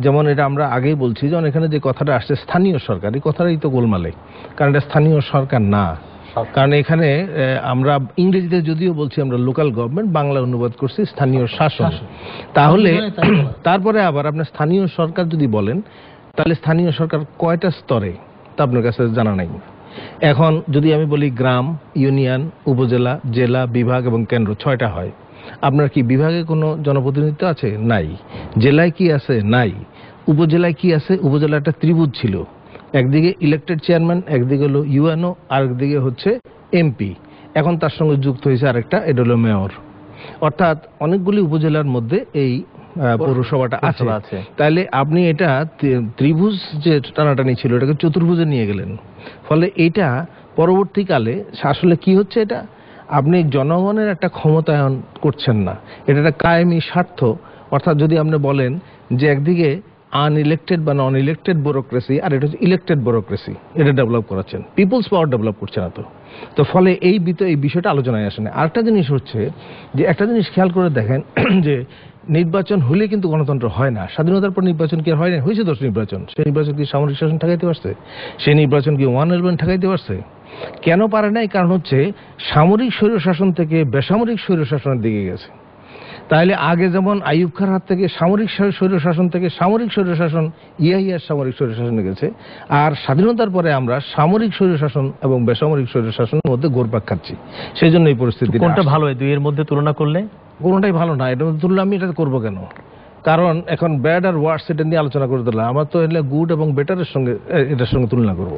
যেমন এটা আমরা আগেই বলছি, যেমন এখানে যে কথাটা আসছে স্থানীয় সরকার, এই কথাটাই তো গোলমালে। কারণ এটা স্থানীয় সরকার না, কারণ এখানে আমরা ইংরেজিতে যদিও বলছি আমরা লোকাল গভর্নমেন্ট, বাংলা অনুবাদ করছি স্থানীয় শাসন। তাহলে তারপরে আবার আপনার স্থানীয় সরকার যদি বলেন, তাহলে স্থানীয় সরকার কয়টা স্তরে তা আপনার কাছে জানা নাই। এখন যদি আমি বলি গ্রাম, ইউনিয়ন, উপজেলা, জেলা, বিভাগ এবং কেন্দ্র 6টা হয়। আপনার কি বিভাগে কোনো জনপ্রতিনিধিত্ব আছে? নাই। জেলায় কি আছে? নাই। উপজেলায় কি আছে? উপজেলা একটা ত্রিভুজ ছিল, একদিকে ইলেক্টেড চেয়ারম্যান, একদিকে হলো ইউএনও, আর একদিকে হচ্ছে এমপি। এখন তার সঙ্গে যুক্ত হয়েছে আরেকটা, এটা হলো মেয়র। অর্থাৎ অনেকগুলি উপজেলার মধ্যে এই পৌরসভাটা আছে। তাহলে আপনি এটা ত্রিভুজ যে টানাটানি ছিল এটাকে চতুর্ভুজে নিয়ে গেলেন, ফলে এটা পরবর্তীকালে আসলে কি হচ্ছে, এটা আপনি জনগণের একটা ক্ষমতায়ন করছেন না, এটা একটা কায়েমি স্বার্থ। অর্থাৎ যদি আপনি বলেন যে একদিকে আনইলেক্টেড বা নন ইলেক্টেড ব্যুরোক্রেসি, আর এটা হচ্ছে ইলেক্টেড ব্যুরোক্রেসি, এটা ডেভেলপ করাচ্ছেন, পিপলস পাওয়ার ডেভেলপ করছে না। তো ফলে এই বিষয়টা আলোচনায় আসে না। আরেকটা জিনিস হচ্ছে যে একটা জিনিস খেয়াল করে দেখেন যে নির্বাচন হলে কিন্তু গণতন্ত্র হয় না। স্বাধীনতার পর নির্বাচন কি হয় না? হয়েছে তো নির্বাচন। সেই নির্বাচন কি সামরিক শাসন ঠেকাইতে পারছে? সেই নির্বাচন কি 111 ঠেকাইতে পারছে? কেন পারে নাই? কারণ হচ্ছে সামরিক স্বৈরশাসন থেকে বেসামরিক স্বৈরশাসনের দিকে গেছে। তাহলে আগে যেমন আইয়ুব খাঁর হাত থেকে সামরিক স্বৈরশাসন থেকে সামরিক স্বৈরশাসন, ইয়াহিয়ার সামরিক স্বৈরশাসনে গেছে, আর স্বাধীনতার পরে আমরা সামরিক স্বৈরশাসন এবং বেসামরিক স্বৈরশাসনের মধ্যে ঘুরপাক খাচ্ছি। সেই জন্য এই পরিস্থিতি। কোনটা ভালো এই দুইয়ের মধ্যে তুলনা করলে? কোনোটাই ভালো না। এটা তুলনা আমি এটা করবো কেন? কারণ এখন ব্যাড আর ওয়ার্স এটা নিয়ে আলোচনা করে দিলাম, আমার তো এলে গুড এবং বেটারের সঙ্গে এটার সঙ্গে তুলনা করব।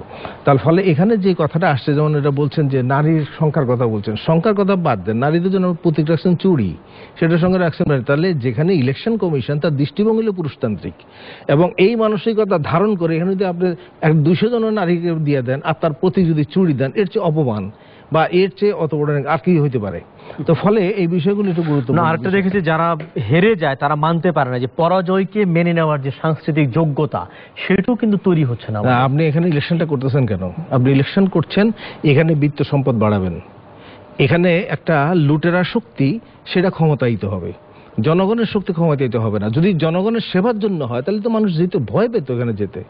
তার ফলে এখানে যে কথাটা আসছে, যেমন এটা বলছেন যে নারীর সংখ্যার কথা বলছেন, সংখ্যার কথা বাদ দেন, নারীদের জন্য প্রতীক রাখছেন চুড়ি, সেটার সঙ্গে রাখছেন নারী। তাহলে যেখানে ইলেকশন কমিশন তার দৃষ্টিভঙ্গি হলো পুরুষতান্ত্রিক, এবং এই মানসিকতা ধারণ করে এখানে যদি আপনি 200 জন নারীকে দিয়ে দেন আর তার প্রতীক যদি চুড়ি দেন, এর চেয়ে অপমান বা এর চেয়ে অত বড় আর কি হইতে পারে? তো ফলে এই বিষয়গুলো একটু গুরুত্বপূর্ণ। আরেকটা দেখেছি, যারা হেরে যায় তারা মানতে পারে না যে পরাজয়কে মেনে নেওয়ার যে সাংস্কৃতিক যোগ্যতা, সেটাও কিন্তু তৈরি হচ্ছে না। আপনি এখানে ইলেকশনটা করতেছেন কেন? আপনি ইলেকশন করছেন এখানে বিত্ত সম্পদ বাড়াবেন, এখানে একটা লুটেরা শক্তি সেটা ক্ষমতায়িত হবে, জনগণের শক্তি ক্ষমতায়িত হবে না। যদি জনগণের সেবার জন্য হয় তাহলে তো মানুষ যেতে ভয় পেত এখানে যেতে।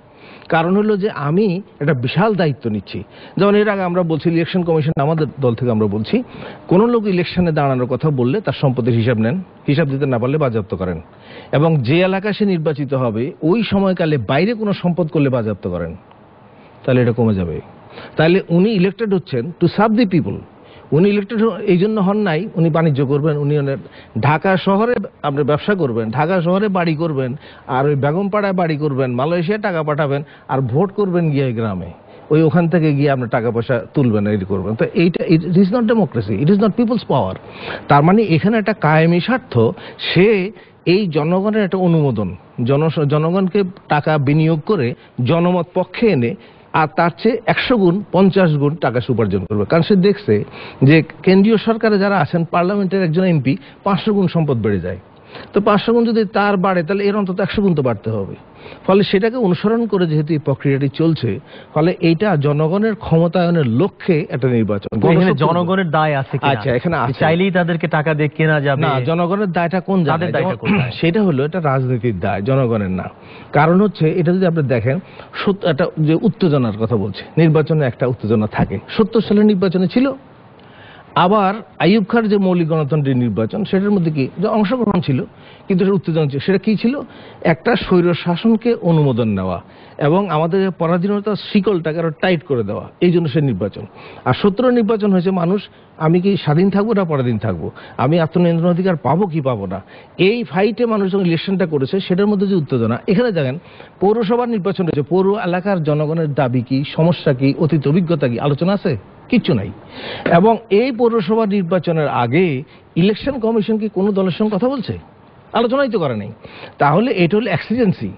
কারণ হলো যে আমি একটা বিশাল দায়িত্ব নিচ্ছি। যেমন এর আগে আমরা বলছি ইলেকশন কমিশন, আমাদের দল থেকে আমরা বলছি, কোনো লোক ইলেকশনে দাঁড়ানোর কথা বললে তার সম্পত্তির হিসাব নেন, হিসাব দিতে না পারলে বাজেয়াপ্ত করেন, এবং যে এলাকায় সে নির্বাচিত হবে ওই সময়কালে বাইরে কোনো সম্পদ করলে বাজেয়াপ্ত করেন, তাহলে এটা কমে যাবে। তাহলে উনি ইলেক্টেড হচ্ছেন টু সার্ভ দি পিপল। উনি ইলেক্টেড এই জন্য হন নাই উনি বাণিজ্য করবেন, উনি ঢাকা শহরে আপনি ব্যবসা করবেন, ঢাকা শহরে বাড়ি করবেন, আর ওই বেগমপাড়ায় বাড়ি করবেন, মালয়েশিয়ায় টাকা পাঠাবেন, আর ভোট করবেন গিয়ে গ্রামে, ওখান থেকে গিয়ে আপনি টাকা পয়সা তুলবেন, এটি করবেন। তো এইটা it is not democracy, it is not people's power. তার মানে এখানে একটা কায়েমি স্বার্থ, সে এই জনগণের একটা অনুমোদন, জনগণকে টাকা বিনিয়োগ করে জনমত পক্ষে এনে আর তার চেয়ে 100 গুণ 50 গুণ টাকা উপার্জন করবে। কারণ সে দেখছে যে কেন্দ্রীয় সরকারে যারা আছেন, পার্লামেন্টের একজন এমপি 500 গুণ সম্পদ বেড়ে যায়, তো 500 গুণ যদি তার বাড়ে তাহলে এর অন্তত 100 গুণ তো বাড়তে হবে। ফলে সেটাকে অনুসরণ করে যেহেতু এই প্রক্রিয়াটি চলছে, ফলে এইটা জনগণের ক্ষমতায়নের লক্ষ্যে একটা নির্বাচন। জনগণের দায় আছে, আচ্ছা এখানে চাইলেই তাদেরকে টাকা দিয়ে কেনা যাবে না। জনগণের দায়টা কোন জায়গায়? সেটা হলো এটা রাজনীতির দায়, জনগণের না। কারণ হচ্ছে এটা যদি আপনি দেখেন, একটা যে উত্তেজনার কথা বলছে, নির্বাচনে একটা উত্তেজনা থাকে। 70 সালের নির্বাচনে ছিল। আবার আইয়ুব খাঁর যে মৌলিক গণতন্ত্রের নির্বাচন, সেটার মধ্যে কি অংশগ্রহণ ছিল, কিন্তু সেটা উত্তেজনা ছিল। সেটা কি ছিল? একটা স্বৈর শাসনকে অনুমোদন নেওয়া এবং আমাদের পরাধীনতার শিকলটাকে আরো টাইট করে দেওয়া, এই জন্য সে নির্বাচন। আর 17 নির্বাচন হয়েছে মানুষ, আমি কি স্বাধীন থাকবো না পরাধীন থাকবো, আমি আত্মনিয়ন্ত্রণ অধিকার পাবো কি পাবো না, এই ফাইটে মানুষ যখন ইলেকশনটা করেছে, সেটার মধ্যে যে উত্তেজনা। এখানে দেখেন পৌরসভার নির্বাচন হয়েছে, পৌর এলাকার জনগণের দাবি কি, সমস্যা কি, অতীত অভিজ্ঞতা কি, আলোচনা আছে? কিচ্ছু নাই। এবং এই পৌরসভা নির্বাচনের আগে ইলেকশন কমিশন কি কোনো দলের সঙ্গে কথা বলছে? আলোচনাই তো করে নেই। তাহলে এটা হলো এক্সিজেন্সি।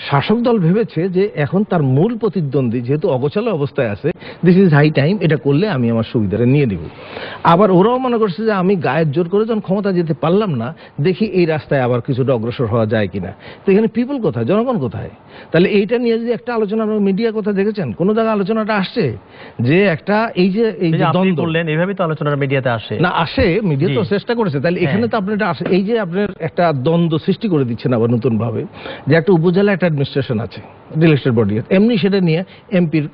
শাসক দল ভেবেছে যে এখন তার মূল প্রতিদ্বন্দ্বী যেহেতু অগোছালো অবস্থায় আছে, দিস ইজ হাই টাইম, এটা করলে আমি আমার সুবিধাটা নিয়ে দেব। আবার ওরাও মনে করছে যে আমি গায়ের জোর করে যখন ক্ষমতা যেতে পারলাম না, দেখি এই রাস্তায় আবার কিছুটা অগ্রসর হওয়া যায় কিনা। তো এখানে পিপল কোথায়, জনগণ কোথায়? তাহলে এইটা নিয়ে যদি একটা আলোচনা, মিডিয়া কথা দেখেছেন কোন জায়গায় আলোচনাটা আসছে যে একটা এই যে আপনি বললেন এইভাবেই তো আলোচনা মিডিয়াতে আসে না, আসে, মিডিয়া তো চেষ্টা করেছে। তাহলে এখানে তো আপনার আসে, এই যে আপনার একটা দ্বন্দ্ব সৃষ্টি করে দিচ্ছেন আবার নতুন ভাবে, যে একটা উপজেলা একটা অ্যাডমিনিস্ট্রেশন আছে, ইলেকটেড বডি, এমনি সেটা নিয়ে এমপির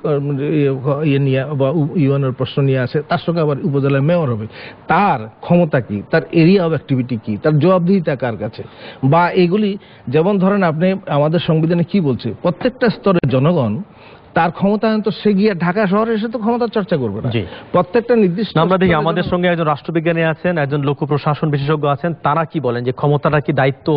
ইয়ে নিয়ে বা ইউএনের প্রশ্ন নিয়ে আছে, তার সঙ্গে আবার উপজেলার মেয়র হবে, তার ক্ষমতা কি, তার এরিয়া অফ অ্যাক্টিভিটি কি, তার জবাবদিহিতা কার কাছে, বা এগুলি যেমন ধরেন আপনি আমাদের সংবিধানে কি বলছে, প্রত্যেকটা স্তরের জনগণ তার ক্ষমতায়ন তো সে গিয়ে ঢাকা শহরে এসে তো ক্ষমতার চর্চা করবে না। প্রত্যেকটা নির্দিষ্ট আমরা দেখি আমাদের সঙ্গে একজন রাষ্ট্রবিজ্ঞানী আছেন, একজন লোক প্রশাসন বিশেষজ্ঞ আছেন, তারা কি বলেন যে ক্ষমতাটা কি দায়িত্ব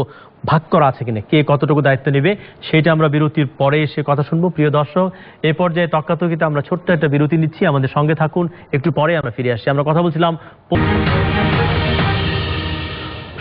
ভাগ করা আছে কিনা, কে কতটুকু দায়িত্ব নেবে, সেটা আমরা বিরতির পরে এসে কথা শুনবো। প্রিয় দর্শক, এই পর্যায়ে তর্কাতর্কিতে আমরা ছোট্ট একটা বিরতি নিচ্ছি, আমাদের সঙ্গে থাকুন, একটু পরে আমরা ফিরে আসছি। আমরা কথা বলছিলাম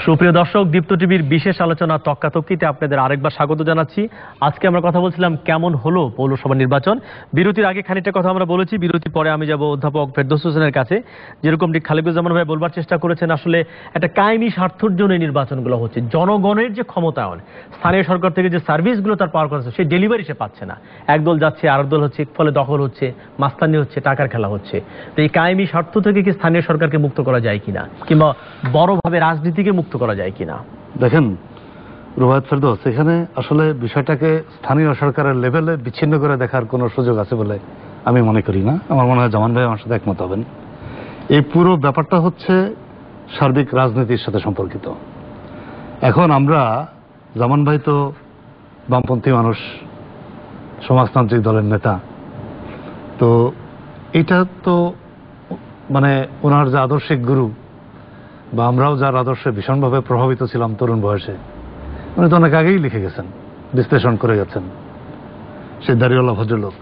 সুপ্রিয় দর্শক, দীপ্ত টিভির বিশেষ আলোচনা তক্কাতক্কিতে আপনাদের আরেকবার স্বাগত জানাচ্ছি। আজকে আমরা কথা বলছিলাম কেমন হলো পৌরসভা নির্বাচন। বিরতির আগে খানিকটা কথা আমরা বলেছি, বিরতির পরে আমি যাব অধ্যাপক ফেরদৌস হোসেনের কাছে। যেরকমটি খালেকুজ্জামান ভাই বলবার চেষ্টা করেছেন, আসলে একটা কায়েমি স্বার্থের জন্য এই নির্বাচনগুলো হচ্ছে। জনগণের যে ক্ষমতায়ন, স্থানীয় সরকার থেকে যে সার্ভিসগুলো তার পাওয়ার কথা, সেই ডেলিভারি সে পাচ্ছে না। একদল যাচ্ছে, আরেক দল হচ্ছে, ফলে দখল হচ্ছে, মাস্তানি হচ্ছে, টাকার খেলা হচ্ছে। তো এই কায়েমি স্বার্থ থেকে কি স্থানীয় সরকারকে মুক্ত করা যায় কিনা, কিংবা বড়ভাবে রাজনীতিকে মুক্ত করা যায় কিনা? দেখেন রুবায়েত ফেরদৌস, এখানে আসলে বিষয়টাকে স্থানীয় সরকারের লেভেলে বিচ্ছিন্ন করে দেখার কোনো সুযোগ আছে বলে আমি মনে করি না। আমার মনে হয় জামান ভাই আমার সাথে একমত হবেন। এই পুরো ব্যাপারটা হচ্ছে সার্বিক রাজনীতির সাথে সম্পর্কিত। এখন আমরা, জামান ভাই তো বামপন্থী মানুষ, সমাজতান্ত্রিক দলের নেতা, তো এটা তো মানে ওনার যে আদর্শিক গুরু, বা আমরাও যার আদর্শে ভীষণভাবে প্রভাবিত ছিলাম তরুণ বয়সে, উনি তো অনেক আগেই লিখে গেছেন, বিশ্লেষণ করে গেছেন, সেই দাড়িওয়ালা ভদ্রলোক,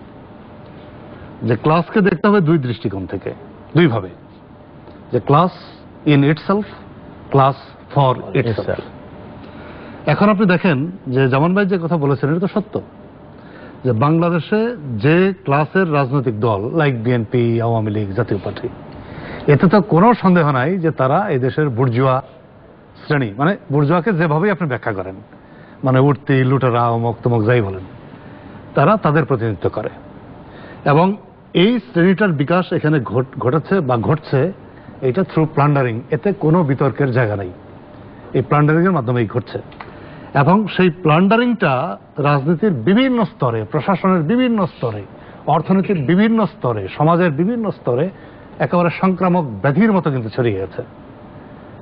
যে ক্লাসকে দেখতে হবে দুই দৃষ্টিকোণ থেকে, দুইভাবে, যে class in itself, class for itself. এখন আপনি দেখেন যে জামান ভাই যে কথা বলেছেন এটা তো সত্য, যে বাংলাদেশে যে ক্লাসের রাজনৈতিক দল লাইক বিএনপি, আওয়ামী লীগ, জাতীয় পার্টি, এতে তো কোনো সন্দেহ নাই যে তারা এই দেশের বুর্জুয়া শ্রেণী, মানে বুর্জুয়াকে যেভাবেই আপনি ব্যাখ্যা করেন, মানে উঠতি, লুটেরা, অমুক তমুক যাই বলেন, তারা তাদের প্রতিনিধিত্ব করে। এবং এই শ্রেণীটার বিকাশ এখানে ঘটেছে বা ঘটছে, এটা থ্রু প্লান্ডারিং, এতে কোনো বিতর্কের জায়গা নেই। এই প্লান্ডারিং এর মাধ্যমেই ঘটছে। এবং সেই প্লান্ডারিংটা রাজনীতির বিভিন্ন স্তরে, প্রশাসনের বিভিন্ন স্তরে, অর্থনীতির বিভিন্ন স্তরে, সমাজের বিভিন্ন স্তরে একেবারে সংক্রামক ব্যাধির মতো কিন্তু ছড়িয়ে গেছে।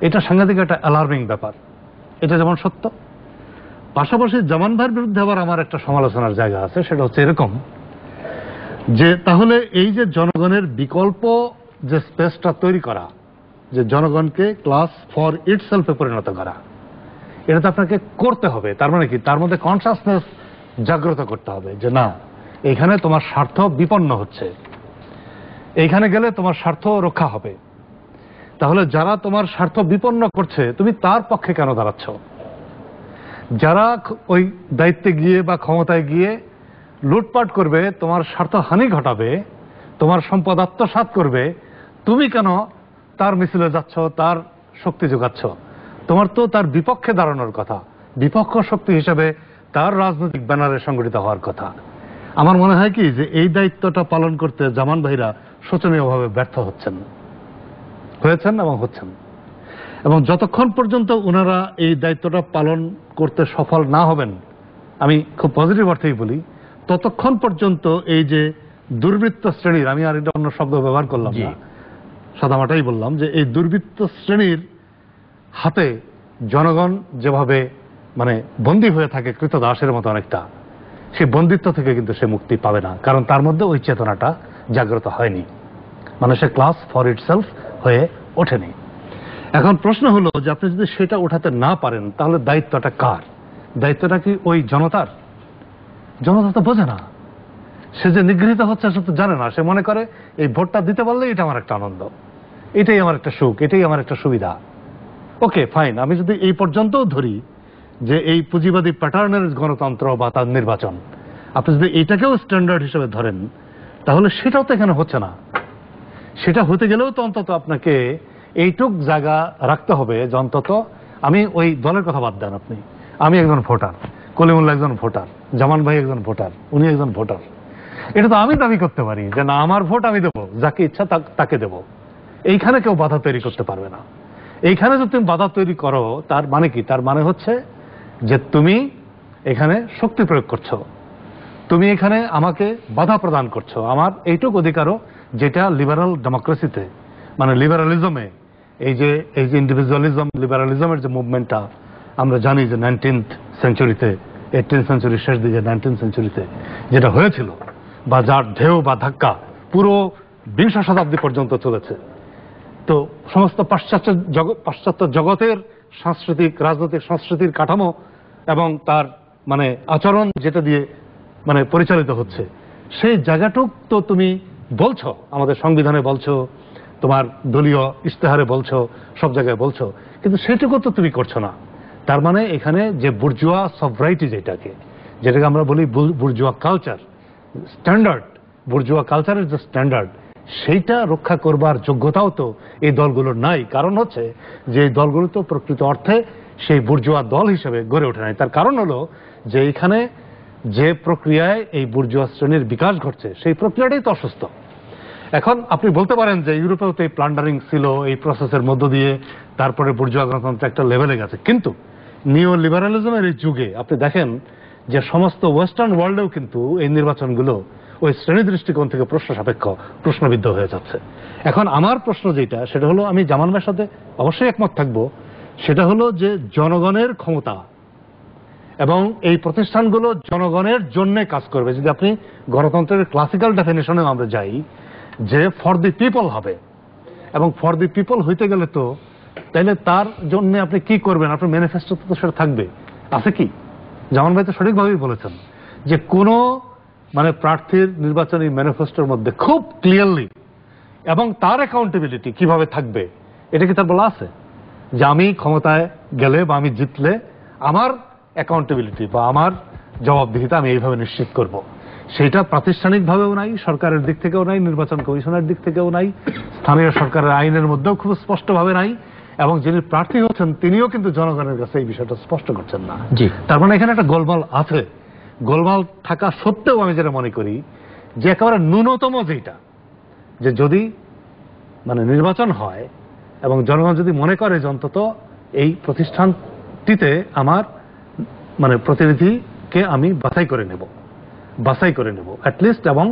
এটা সাংঘাতিক একটা অ্যালার্মিং ব্যাপার, এটা যেমন সত্য। পাশাপাশি জামান ভাইয়ের বিরুদ্ধে আবার আমার একটা সমালোচনার জায়গা আছে, সেটা হচ্ছে এরকম যে তাহলে এই যে জনগণের বিকল্প যে স্পেসটা তৈরি করা, যে জনগণকে ক্লাস ফর ইটসেলফে পরিণত করা, এটা তো আপনাকে করতে হবে। তার মানে কি, তার মধ্যে কনসাসনেস জাগ্রত করতে হবে যে না, এখানে তোমার স্বার্থ বিপন্ন হচ্ছে, এইখানে গেলে তোমার স্বার্থ রক্ষা হবে। তাহলে যারা তোমার স্বার্থ বিপন্ন করছে, তুমি তার পক্ষে কেন দাঁড়াচ্ছ? যারা ওই দায়িত্বে গিয়ে বা ক্ষমতায় গিয়ে লুটপাট করবে, তোমার স্বার্থ হানি ঘটাবে, তোমার সম্পদ আত্মসাৎ করবে, তুমি কেন তার মিছিলে যাচ্ছ, তার শক্তি যোগাচ্ছ? তোমার তো তার বিপক্ষে দাঁড়ানোর কথা, বিপক্ষ শক্তি হিসেবে তার রাজনৈতিক ব্যানারে সংগঠিত হওয়ার কথা। আমার মনে হয় কি যে এই দায়িত্বটা পালন করতে জামান ভাইরা শোচনীয়ভাবে ব্যর্থ হয়েছেন এবং হচ্ছেন। এবং যতক্ষণ পর্যন্ত ওনারা এই দায়িত্বটা পালন করতে সফল না হবেন, আমি খুব পজিটিভ অর্থেই বলি, ততক্ষণ পর্যন্ত এই যে দুর্বৃত্ত শ্রেণীর, আমি আর এটা অন্য শব্দ ব্যবহার করলাম না, সাদামাটাই বললাম, যে এই দুর্বৃত্ত শ্রেণীর হাতে জনগণ যেভাবে মানে বন্দী হয়ে থাকে কৃতদাসের মতো অনেকটা, সেই বন্দিত্ব থেকে কিন্তু সে মুক্তি পাবে না, কারণ তার মধ্যে ওই চেতনাটা জাগ্রত হয়নি, মানে সে ক্লাস ফর ইটসেলফ হয়ে ওঠেনি। এখন প্রশ্ন হলো যে আপনি যদি সেটা ওঠাতে না পারেন, তাহলে দায়িত্বটা কার? দায়িত্বটা কি ওই জনতার? জনতা তো বোঝে না, সে যে নিগৃহীত হচ্ছে সে তো জানে না। সে মনে করে এই ভোটটা দিতে পারলে এটা আমার একটা আনন্দ, এটাই আমার একটা সুখ, এটাই আমার একটা সুবিধা। ওকে ফাইন, আমি যদি এই পর্যন্তও ধরি যে এই পুঁজিবাদী প্যাটার্নের গণতন্ত্র বা তার নির্বাচন, আপনি যদি এইটাকেও স্ট্যান্ডার্ড হিসেবে ধরেন, তাহলে সেটাও তো এখানে হচ্ছে না। সেটা হতে গেলেও তো অন্তত আপনাকে এইটুক জায়গা রাখতে হবে যে অন্তত, আমি ওই দলের কথা বাদ দেন আপনি, আমি একজন ভোটার, কলিমুল্লাহ একজন ভোটার, জামান ভাই একজন ভোটার, উনি একজন ভোটার, এটা তো আমি দাবি করতে পারি যে না, আমার ভোট আমি দেবো, যাকে ইচ্ছা তাকে দেবো। এইখানে কেউ বাধা তৈরি করতে পারবে না। এইখানে যদি তুমি বাধা তৈরি করো, তার মানে কি? তার মানে হচ্ছে যে তুমি এখানে শক্তি প্রয়োগ করছো, তুমি এখানে আমাকে বাধা প্রদান করছো আমার এইটুক অধিকারও, যেটা লিবারাল ডেমোক্রেসিতে, মানে লিবারালিজমে, এই যে ইন্ডিভিজুয়ালিজম, লিবারালিজমের যে মুভমেন্টটা আমরা জানি যে 19th সেঞ্চুরিতে, 18th সেঞ্চুরির শেষ দিকে 19th সেঞ্চুরিতে যেটা হয়েছিল, বা যার ঢেউ বা ধাক্কা পুরো বিংশ শতাব্দী পর্যন্ত চলেছে, তো সমস্ত পাশ্চাত্য জগতের সাংস্কৃতিক, রাজনৈতিক সংস্কৃতির কাঠামো এবং তার মানে আচরণ যেটা দিয়ে মানে পরিচালিত হচ্ছে, সেই জায়গাটুক তো তুমি বলছো, আমাদের সংবিধানে বলছো, তোমার দলীয় ইশতেহারে বলছো, সব জায়গায় বলছো, কিন্তু সেটুকু তো তুমি করছো না। তার মানে এখানে যে বুর্জুয়া সভরাইটি যেটাকে আমরা বলি বুর্জুয়া কালচার স্ট্যান্ডার্ড, বুর্জুয়া কালচারের যে স্ট্যান্ডার্ড, সেইটা রক্ষা করবার যোগ্যতাও তো এই দলগুলোর নাই। কারণ হচ্ছে যে এই দলগুলো তো প্রকৃত অর্থে সেই বুর্জুয়া দল হিসেবে গড়ে ওঠে নাই। তার কারণ হলো যে এখানে যে প্রক্রিয়ায় এই বুর্জুয়া শ্রেণীর বিকাশ ঘটছে সেই প্রক্রিয়াটাই তো অসুস্থ। এখন আপনি বলতে পারেন যে ইউরোপেও তো এই প্লান্ডারিং ছিল, এই প্রসেসের মধ্য দিয়ে তারপরে বুর্জুয়া গণতন্ত্র একটা লেভেলে গেছে। কিন্তু নিও লিবারালিজমের এই যুগে আপনি দেখেন যে সমস্ত ওয়েস্টার্ন ওয়ার্ল্ডেও কিন্তু এই নির্বাচনগুলো ওই শ্রেণী দৃষ্টিকোণ থেকে প্রশ্ন সাপেক্ষ, প্রশ্নবিদ্ধ হয়ে যাচ্ছে। এখন আমার প্রশ্ন যেটা, সেটা হলো, আমি জামান ভাইয়ের সাথে অবশ্যই একমত থাকবো, সেটা হলো যে জনগণের ক্ষমতা এবং এই প্রতিষ্ঠানগুলো জনগণের জন্য কাজ করবে। যদি আপনি গণতন্ত্রের ক্লাসিক্যাল ডেফিনেশনে আমরা যাই, যে ফর দি পিপল হবে, এবং ফর দি পিপল হইতে গেলে তো তাইলে তার জন্য আপনি কি করবেন, আপনার ম্যানিফেস্টো তো সেটা থাকবে, আছে কি? জামান ভাই তো সঠিকভাবেই বলেছেন যে কোনো প্রার্থীর নির্বাচনী ম্যানিফেস্টোর মধ্যে খুব ক্লিয়ারলি এবং তার অ্যাকাউন্টেবিলিটি কিভাবে থাকবে এটা কি তার বলা আছে? যে আমি ক্ষমতায় গেলে বা আমি জিতলে আমার অ্যাকাউন্টেবিলিটি বা আমার জবাবদিহিতা আমি এইভাবে নিশ্চিত করব। সেটা প্রাতিষ্ঠানিকভাবেও নাই, সরকারের দিক থেকেও নাই, নির্বাচন কমিশনের দিক থেকেও নাই, স্থানীয় সরকারের আইনের মধ্যেও খুব স্পষ্টভাবে নাই, এবং যিনি প্রার্থী হচ্ছেন তিনিও কিন্তু জনগণের কাছে এই বিষয়টা স্পষ্ট করছেন না। তার মানে এখানে একটা গোলমাল আছে। গোলমাল থাকা সত্ত্বেও আমি যেটা মনে করি যে একেবারে ন্যূনতম যেটা, যে যদি নির্বাচন হয় এবং জনগণ যদি মনে করে যে অন্তত এই প্রতিষ্ঠানটিতে আমার প্রতিনিধিকে আমি বাছাই করে নেব অ্যাটলিস্ট। এবং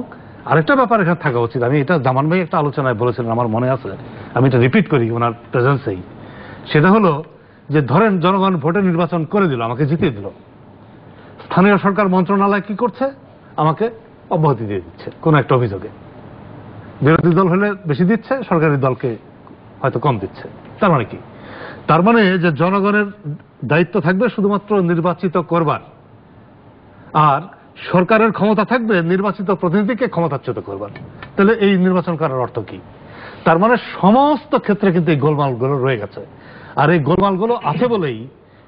আরেকটা ব্যাপার এখানে থাকা উচিত, আমি এটা জামান ভাই একটা আলোচনায় বলেছিলেন, আমার মনে আছে, আমি এটা রিপিট করি ওনার প্রেজেন্সেই, সেটা হলো যে ধরেন জনগণ ভোটে নির্বাচন করে দিল, আমাকে জিতিয়ে দিল, স্থানীয় সরকার মন্ত্রণালয় কি করছে, আমাকে অব্যাহতি দিয়ে দিচ্ছে কোন একটা অভিযোগে। বিরোধী দল হলে বেশি দিচ্ছে, সরকারি দলকে হয়তো কম দিচ্ছে। তার মানে কি? তার মানে যে জনগণের দায়িত্ব থাকবে শুধুমাত্র নির্বাচিত করবার, আর সরকারের ক্ষমতা থাকবে নির্বাচিত প্রতিনিধিকে ক্ষমতাচ্যুত করবার। তাহলে এই নির্বাচন করার অর্থ কি? তার মানে সমস্ত ক্ষেত্রে কিন্তু এই গোলমালগুলো রয়ে গেছে। আর এই গোলমালগুলো আছে বলেই,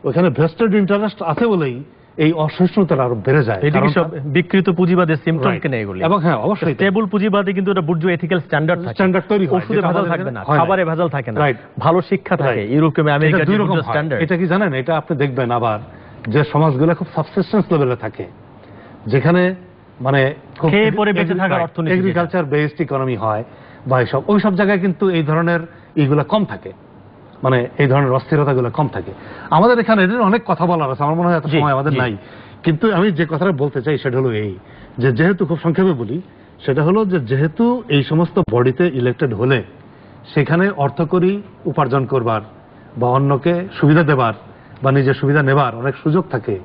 ওইখানে ভেস্টেড ইন্টারেস্ট আছে বলেই এই অসহিষ্ণুতাটা আরো বেড়ে যায়। এদিকে সব বিকৃত পুঁজিবাদের সিম্পটম কিনা এগুলি। এবং হ্যাঁ, অবশ্যই স্টেবল পুঁজিবাদে কিন্তু এটা বুর্জুয়া এথিক্যাল স্ট্যান্ডার্ড তৈরি হয়, ওষুধে ভেজাল থাকবে না, খাবারে ভেজাল থাকে না, ভালো শিক্ষা থাকে, ইউরোপে আমেরিকার যে স্ট্যান্ডার্ড। এটা কি জানেন, এটা আপনি দেখবেন আবার যে সমাজগুলো খুব সাবসিস্টেন্স লেভেলে থাকে, যেখানে খেয়ে পরে বেঁচে থাকার অর্থনীতি, এগ্রিকালচার বেসড ইকোনমি হয় বা ওই সব জায়গায় কিন্তু এই ধরনের এইগুলা কম থাকে, এই ধরনের অস্থিরতাগুলো কম থাকে। আমাদের এখানে এদের অনেক কথা বলার আছে, আমার মনে হয় এত সময় আমাদের নাই, কিন্তু আমি যে কথাটা বলতে চাই সেটা হলো এই, যে যেহেতু খুব সংক্ষেপে বলি, সেটা হলো যে যেহেতু এই সমস্ত বডিতে ইলেক্টেড হলে সেখানে অর্থকরী উপার্জন করবার বা অন্যকে সুবিধা দেবার বা নিজের সুবিধা নেবার অনেক সুযোগ থাকে,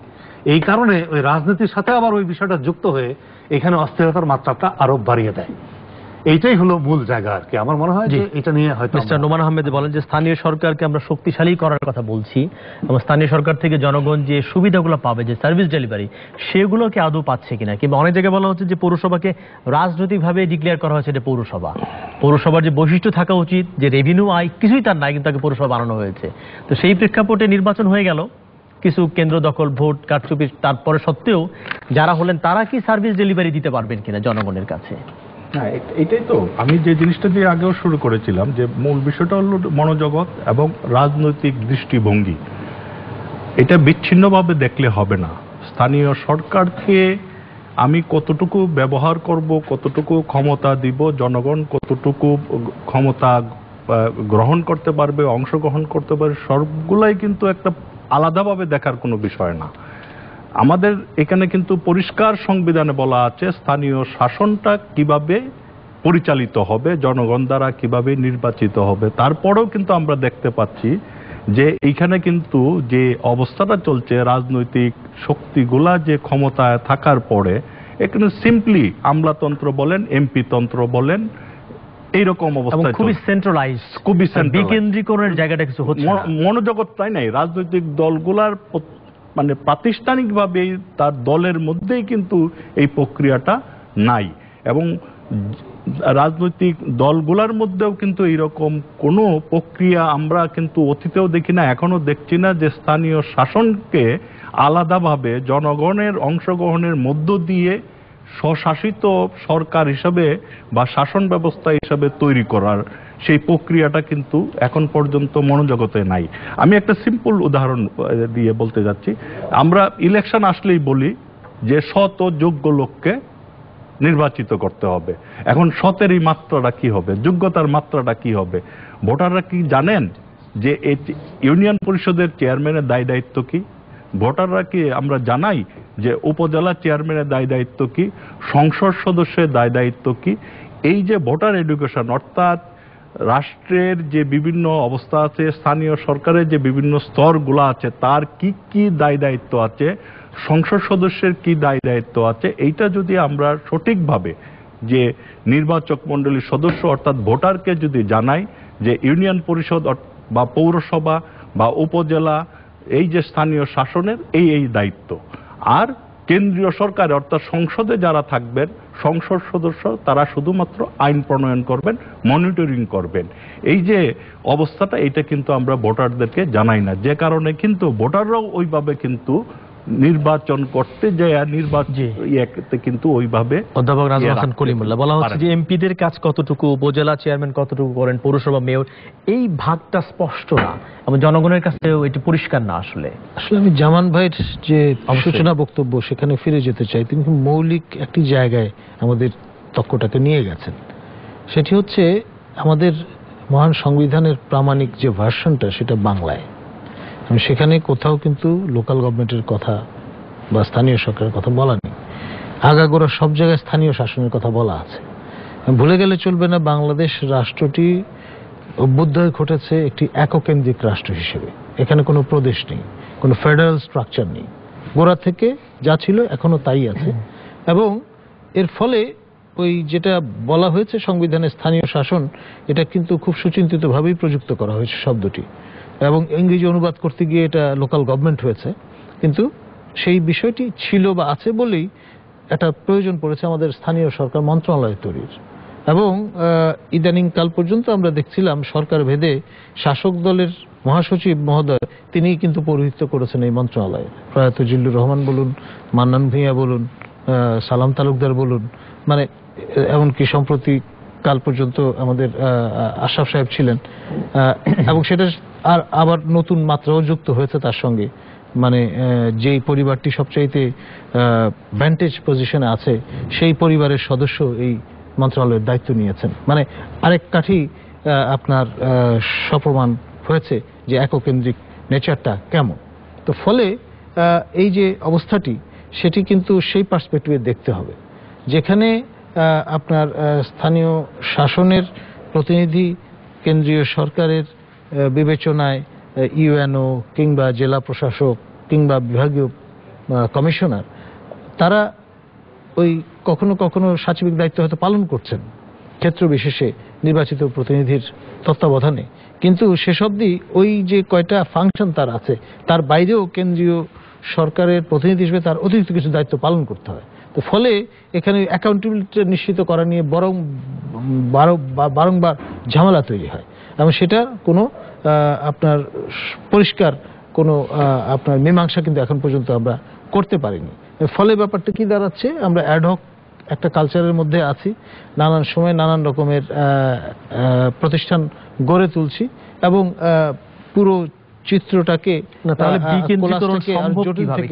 এই কারণে ওই রাজনীতির সাথে আবার ওই বিষয়টা যুক্ত হয়ে এখানে অস্থিরতার মাত্রাটা আরো বাড়িয়ে দেয়। এইটাই হলো মূল জায়গা আর কি। আমার মনে হয় যে এটা নিয়ে হয়তো মিস্টার নোমান আহমেদ বলেন যে স্থানীয় সরকারকে আমরা শক্তিশালী করার কথা বলছি, এবং স্থানীয় সরকার থেকে জনগণ যে সুবিধাগুলো পাবে, যে সার্ভিস ডেলিভারি, সেগুলোকে আদৌ পাচ্ছে কিনা। কিংবা অনেক জায়গায় বলা হচ্ছে যে পৌরসভাকে রাজনৈতিকভাবে ডিক্লেয়ার করা হয়েছে এটা পৌরসভা, পৌরসভার যে বৈশিষ্ট্য থাকা উচিত, যে রেভিনিউ আয় কিছুই তার নাই, কিন্তু তাকে পৌরসভা বানানো হয়েছে। তো সেই প্রেক্ষাপটে নির্বাচন হয়ে গেল, কিছু কেন্দ্র দখল, ভোট কারচুপি, তারপরে সত্ত্বেও যারা হলেন তারা কি সার্ভিস ডেলিভারি দিতে পারবেন কিনা জনগণের কাছে? হ্যাঁ, এটাই তো আমি যে জিনিসটা দিয়ে আগেও শুরু করেছিলাম, যে মূল বিষয়টা হলো মনোজগৎ এবং রাজনৈতিক দৃষ্টিভঙ্গি। এটা বিচ্ছিন্নভাবে দেখলে হবে না। স্থানীয় সরকারকে আমি কতটুকু ব্যবহার করব, কতটুকু ক্ষমতা দিব, জনগণ কতটুকু ক্ষমতা গ্রহণ করতে পারবে, অংশগ্রহণ করতে পারবে, সবগুলাই কিন্তু একটা আলাদাভাবে দেখার কোনো বিষয় না। আমাদের এখানে কিন্তু পরিষ্কার সংবিধানে বলা আছে স্থানীয় শাসনটা কিভাবে পরিচালিত হবে, জনগণ দ্বারা কিভাবে নির্বাচিত হবে। তারপরেও কিন্তু আমরা দেখতে পাচ্ছি যে এইখানে কিন্তু যে অবস্থাটা চলছে, রাজনৈতিক শক্তিগুলা যে ক্ষমতায় থাকার পরে এখানে সিম্পলি আমলাতন্ত্র বলেন, এমপি তন্ত্র বলেন, এইরকম অবস্থা, খুবই সেন্ট্রালাইজ, খুবই বিকেন্দ্রীকরণের জায়গাটা কিছু হচ্ছে না, মনোজগৎটাই নাই। রাজনৈতিক দলগুলার প্রাতিষ্ঠানিকভাবে তার দলের মধ্যেই কিন্তু এই প্রক্রিয়াটা নাই। এবং রাজনৈতিক দলগুলোর মধ্যেও কিন্তু এরকম কোনো প্রক্রিয়া আমরা কিন্তু অতীতেও দেখি না, এখনো দেখছি না যে স্থানীয় শাসনকে আলাদাভাবে জনগণের অংশগ্রহণের মধ্য দিয়ে স্বশাসিত সরকার হিসাবে বা শাসন ব্যবস্থা হিসাবে তৈরি করার সেই প্রক্রিয়াটা কিন্তু এখন পর্যন্ত মনোজগতে নাই। আমি একটা সিম্পল উদাহরণ দিয়ে বলতে যাচ্ছি, আমরা ইলেকশন আসলেই বলি যে সৎ ও যোগ্য লোককে নির্বাচিত করতে হবে। এখন সতের এই মাত্রাটা কি হবে, যোগ্যতার মাত্রাটা কি হবে? ভোটাররা কি জানেন যে এই ইউনিয়ন পরিষদের চেয়ারম্যানের দায় দায়িত্ব কি? ভোটাররা কি আমরা জানাই যে উপজেলা চেয়ারম্যানের দায় দায়িত্ব কি, সংসদ সদস্যের দায় দায়িত্ব কি? এই যে ভোটার এডুকেশন, অর্থাৎ রাষ্ট্রের যে বিভিন্ন অবস্থা আছে, স্থানীয় সরকারের যে বিভিন্ন স্তরগুলো আছে, তার কি কি দায় দায়িত্ব আছে, সংসদ সদস্যের কি দায় দায়িত্ব আছে, এইটা যদি আমরা সঠিকভাবে যে নির্বাচক মণ্ডলীর সদস্য অর্থাৎ ভোটারকে যদি জানাই যে ইউনিয়ন পরিষদ বা পৌরসভা বা উপজেলা এই যে স্থানীয় শাসনের এই দায়িত্ব, আর কেন্দ্রীয় সরকার অর্থাৎ সংসদে যারা থাকবেন সংসদ সদস্য তারা শুধুমাত্র আইন প্রণয়ন করবেন, মনিটরিং করবেন, এই যে অবস্থাটা এটা কিন্তু আমরা ভোটারদেরকে জানাই না, যে কারণে কিন্তু ভোটাররাও ওইভাবে কিন্তু নির্বাচন করতে যায় নির্বাচন কিন্তু ওইভাবে। অধ্যাপক নাজমুল হাসান কলিমুল্লাহ, বলা হচ্ছে যে এমপিদের কাজ কতটুকু, উপজেলা চেয়ারম্যান কতটুকু করেন, পৌরসভা মেয়র, এই ভাগটা স্পষ্ট না এবং জনগণের কাছেও এটি পরিষ্কার না। আসলে আমি জামান ভাইয়ের যে সূচনা বক্তব্য সেখানে ফিরে যেতে চাই। তিনি মৌলিক একটি জায়গায় আমাদের তর্কটাকে নিয়ে গেছেন, সেটি হচ্ছে আমাদের মহান সংবিধানের প্রামাণিক যে ভার্সনটা সেটা বাংলায়, সেখানে কোথাও কিন্তু লোকাল গভর্নমেন্টের কথা বা স্থানীয় সরকারের কথা বলা নেই। আগাগোড়া সব জায়গায় স্থানীয় শাসনের কথা বলা আছে। ভুলে গেলে চলবে না, বাংলাদেশ রাষ্ট্রটি অভ্যুদয় ঘটেছে একটি এককেন্দ্রিক রাষ্ট্র হিসেবে। এখানে কোনো প্রদেশ নেই, কোনো ফেডারেল স্ট্রাকচার নেই। গোড়া থেকে যা ছিল এখনো তাই আছে। এবং এর ফলে ওই যেটা বলা হয়েছে সংবিধানে স্থানীয় শাসন, এটা কিন্তু খুব সুচিন্তিতভাবেই প্রযুক্ত করা হয়েছে শব্দটি, এবং ইংরেজি অনুবাদ করতে গিয়ে এটা লোকাল গভর্নমেন্ট হয়েছে। কিন্তু সেই বিষয়টি ছিল বা আছে বলেই একটা প্রয়োজন পড়েছে আমাদের স্থানীয় সরকার মন্ত্রণালয় তৈরির। এবং ইদানিং কাল পর্যন্ত আমরা দেখছিলাম সরকার ভেদে শাসক দলের মহাসচিব মহোদয় তিনি কিন্তু পৌরোহিত্য করেছেন এই মন্ত্রণালয়ে। প্রয়াত জিল্লুর রহমান বলুন, মান্নান ভূঁইয়া বলুন, সালাম তালুকদার বলুন, মানে এমনকি সম্প্রতি কাল পর্যন্ত আমাদের আশরাফ সাহেব ছিলেন, এবং সেটা আর আবার নতুন মাত্রাও যুক্ত হয়েছে তার সঙ্গে। মানে যেই পরিবারটি সবচাইতে ভ্যান্টেজ পজিশনে আছে সেই পরিবারের সদস্য এই মন্ত্রণালয়ের দায়িত্ব নিয়েছেন। মানে আরেক কাঠি আপনার সপ্রমাণ হয়েছে যে এককেন্দ্রিক নেচারটা কেমন। তো ফলে এই যে অবস্থাটি সেটি কিন্তু সেই পার্সপেক্টিভে দেখতে হবে, যেখানে আপনার স্থানীয় শাসনের প্রতিনিধি কেন্দ্রীয় সরকারের বিবেচনায় ইউএনও কিংবা জেলা প্রশাসক কিংবা বিভাগীয় কমিশনার, তারা ওই কখনো কখনো সাচিবিক দায়িত্ব হয়তো পালন করছেন ক্ষেত্র বিশেষে নির্বাচিত প্রতিনিধির তত্ত্বাবধানে, কিন্তু শেষ অবধি ওই যে কয়টা ফাংশন তার আছে তার বাইরেও কেন্দ্রীয় সরকারের প্রতিনিধি হিসেবে তার অতিরিক্ত কিছু দায়িত্ব পালন করতে হয়। তো ফলে এখানে অ্যাকাউন্টেবিলিটি নিশ্চিত করা নিয়ে বারংবার ঝামেলা তৈরি হয়, এবং সেটা কোনো আপনার পরিষ্কার কোনো আপনার মীমাংসা কিন্তু এখন পর্যন্ত আমরা করতে পারিনি। ফলে ব্যাপারটা কি দাঁড়াচ্ছে, আমরা অ্যাডহক একটা কালচারের মধ্যে আছি, নানান সময় নানান রকমের প্রতিষ্ঠান গড়ে তুলছি, এবং পুরো চিত্রটাকে তাহলে বিকেন্দ্রীকরণ সম্ভব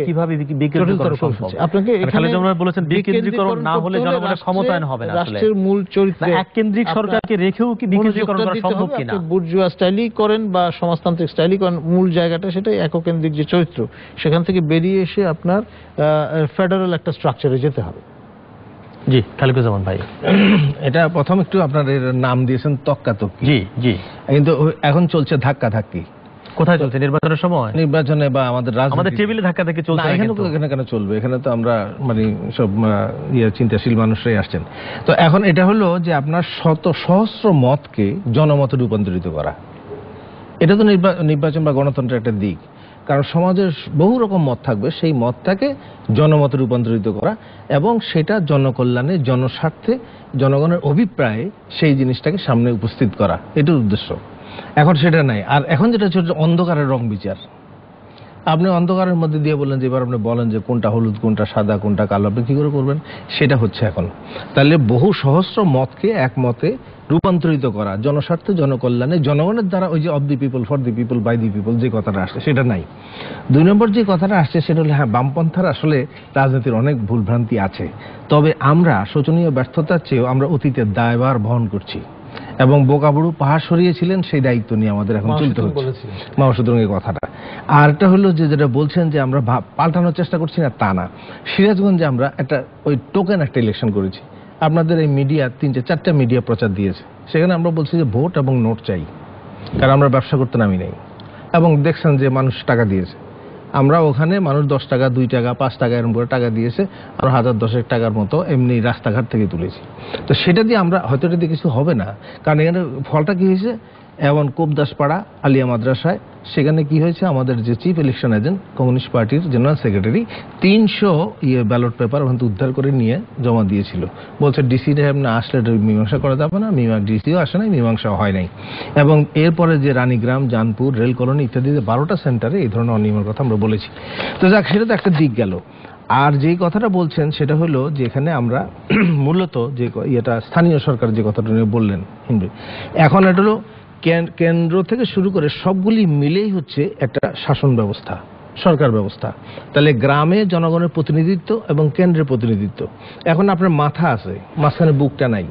কিভাবে? বিকেন্দ্রীকরণ সম্ভব আপনাকে এখানে যেমন বলেছেন, বিকেন্দ্রীকরণ না হলে জনগণের ক্ষমতায়ন হবে না। রাষ্ট্রের মূল চরিত্র এককেন্দ্রিক সরকারকে রেখেও কি বিকেন্দ্রীকরণ করা সম্ভব কিনা? বুর্জুয়া স্টাইলই করেন বা সমাজতান্ত্রিক স্টাইলই করেন, মূল জায়গাটা সেটাই এককেন্দ্রিক যে চরিত্র, সেখান থেকে বেরিয়ে এসে আপনার ফেডারেল একটা স্ট্রাকচারে যেতে হবে। জি খালিকুজ্জামান ভাই, এটা প্রথম একটু আপনার নাম দিয়েছেন তক্কাতক্কি। জি জি, কিন্তু এখন চলছে ধাক্কা ধাক্কি। কোথায় চলছে? নির্বাচনের সময়? নির্বাচনে বা আমাদের টেবিলে ধাক্কা ধাক্কি চলছে। এখানে কেন চলবে? এখানে তো আমরা মানে সব চিন্তাশীল মানুষরাই আসছেন। তো এখন এটা হলো যে আপনার সহস্র মতকে জনমতে রূপান্তরিত করা, এটা তো নির্বাচন বা গণতন্ত্রের একটা দিক। কারণ সমাজের বহু রকম মত থাকবে, সেই মতটাকে জনমতে রূপান্তরিত করা এবং সেটা জনকল্যাণে, জনস্বার্থে, জনগণের অভিপ্রায়ে সেই জিনিসটাকে সামনে উপস্থিত করা, এটার উদ্দেশ্য। এখন সেটা নাই। আর এখন যেটা হচ্ছে অন্ধকারের রং বিচার। আপনি অন্ধকারের মধ্যে দিয়ে বললেন যে এবার আপনি বলেন যে কোনটা হলুদ, কোনটা সাদা, কোনটা কালো, আপনি কি করে করবেন? সেটা হচ্ছে এখন। তাহলে বহু সহস্র মতকে একমতে রূপান্তরিত করা, জনস্বার্থে, জনকল্যাণে, জনগণের দ্বারা, ওই যে of the people, for the people, by the people যে কথাটা আসছে সেটা নাই। 2 নম্বর যে কথাটা আসছে সেটা হলো, হ্যাঁ, বামপন্থার আসলে রাজনীতির অনেক ভুলভ্রান্তি আছে, তবে আমরা শোচনীয় ব্যর্থতার চেয়েও আমরা অতীতের দায়ভার বহন করছি এবং বোকাবুড়ু পাহাড় সরিয়েছিলেন, সেই দায়িত্ব নিয়ে আমাদের এখন চলতে হচ্ছে। মাহসুদুর এই কথাটা। আর এটা হলো যে যেটা বলছেন যে আমরা পাল্টানোর চেষ্টা করছি না, তা না। সিরাজগঞ্জে আমরা একটা ওই টোকেন একটা ইলেকশন করেছি। আপনাদের এই মিডিয়া 3-4টা মিডিয়া প্রচার দিয়েছে, সেখানে আমরা বলছি যে ভোট এবং নোট চাই, কারণ আমরা ব্যবসা করতে নামি নাই। এবং দেখছেন যে মানুষ টাকা দিয়েছে। আমরা ওখানে মানুষ 10 টাকা, 2 টাকা, 5 টাকা এরকম করে টাকা দিয়েছে, আর 1010 টাকার মতো এমনি রাস্তাঘাট থেকে তুলেছি। তো সেটা দিয়ে আমরা হয়তো এটা দিয়ে কিছু হবে না, কারণ এখানে ফলটা কি হয়েছে, এমন কোপদাসপাড়া আলিয়া মাদ্রাসায় সেখানে কি হয়েছে, আমাদের যে চিফ ইলেকশন এজেন্ট কমিউনিস্ট পার্টির জেনারেল সেক্রেটারি 300 ব্যালট পেপার ওখান থেকে উদ্ধার করে নিয়ে জমা দিয়েছিল। বলছে ডিসি সাহেব না আসলে মীমাংসা করা যাবে না, ডিসিও আসে নাই, মীমাংসা হয় নাই। এবং এরপরে যে রানীগ্রাম, জানপুর, রেল কলোনি ইত্যাদিতে 12টা সেন্টারে এই ধরনের অনিয়মের কথা আমরা বলেছি। তো যাক, সেটা তো একটা দিক গেল। আর যেই কথাটা বলছেন সেটা হলো যে এখানে আমরা মূলত যে এটা স্থানীয় সরকার যে কথাটা নিয়ে বললেন হিন্দু, এখন এটা হলো কেন্দ্র থেকে শুরু করে সবগুলি মিলেই হচ্ছে একটা শাসন ব্যবস্থা, সরকার ব্যবস্থা। তাহলে গ্রামে জনগণের প্রতিনিধিত্ব এবং কেন্দ্রের প্রতিনিধিত্ব। এখন আপনার মাথা আছে, মাঝখানে বুকটা নাই,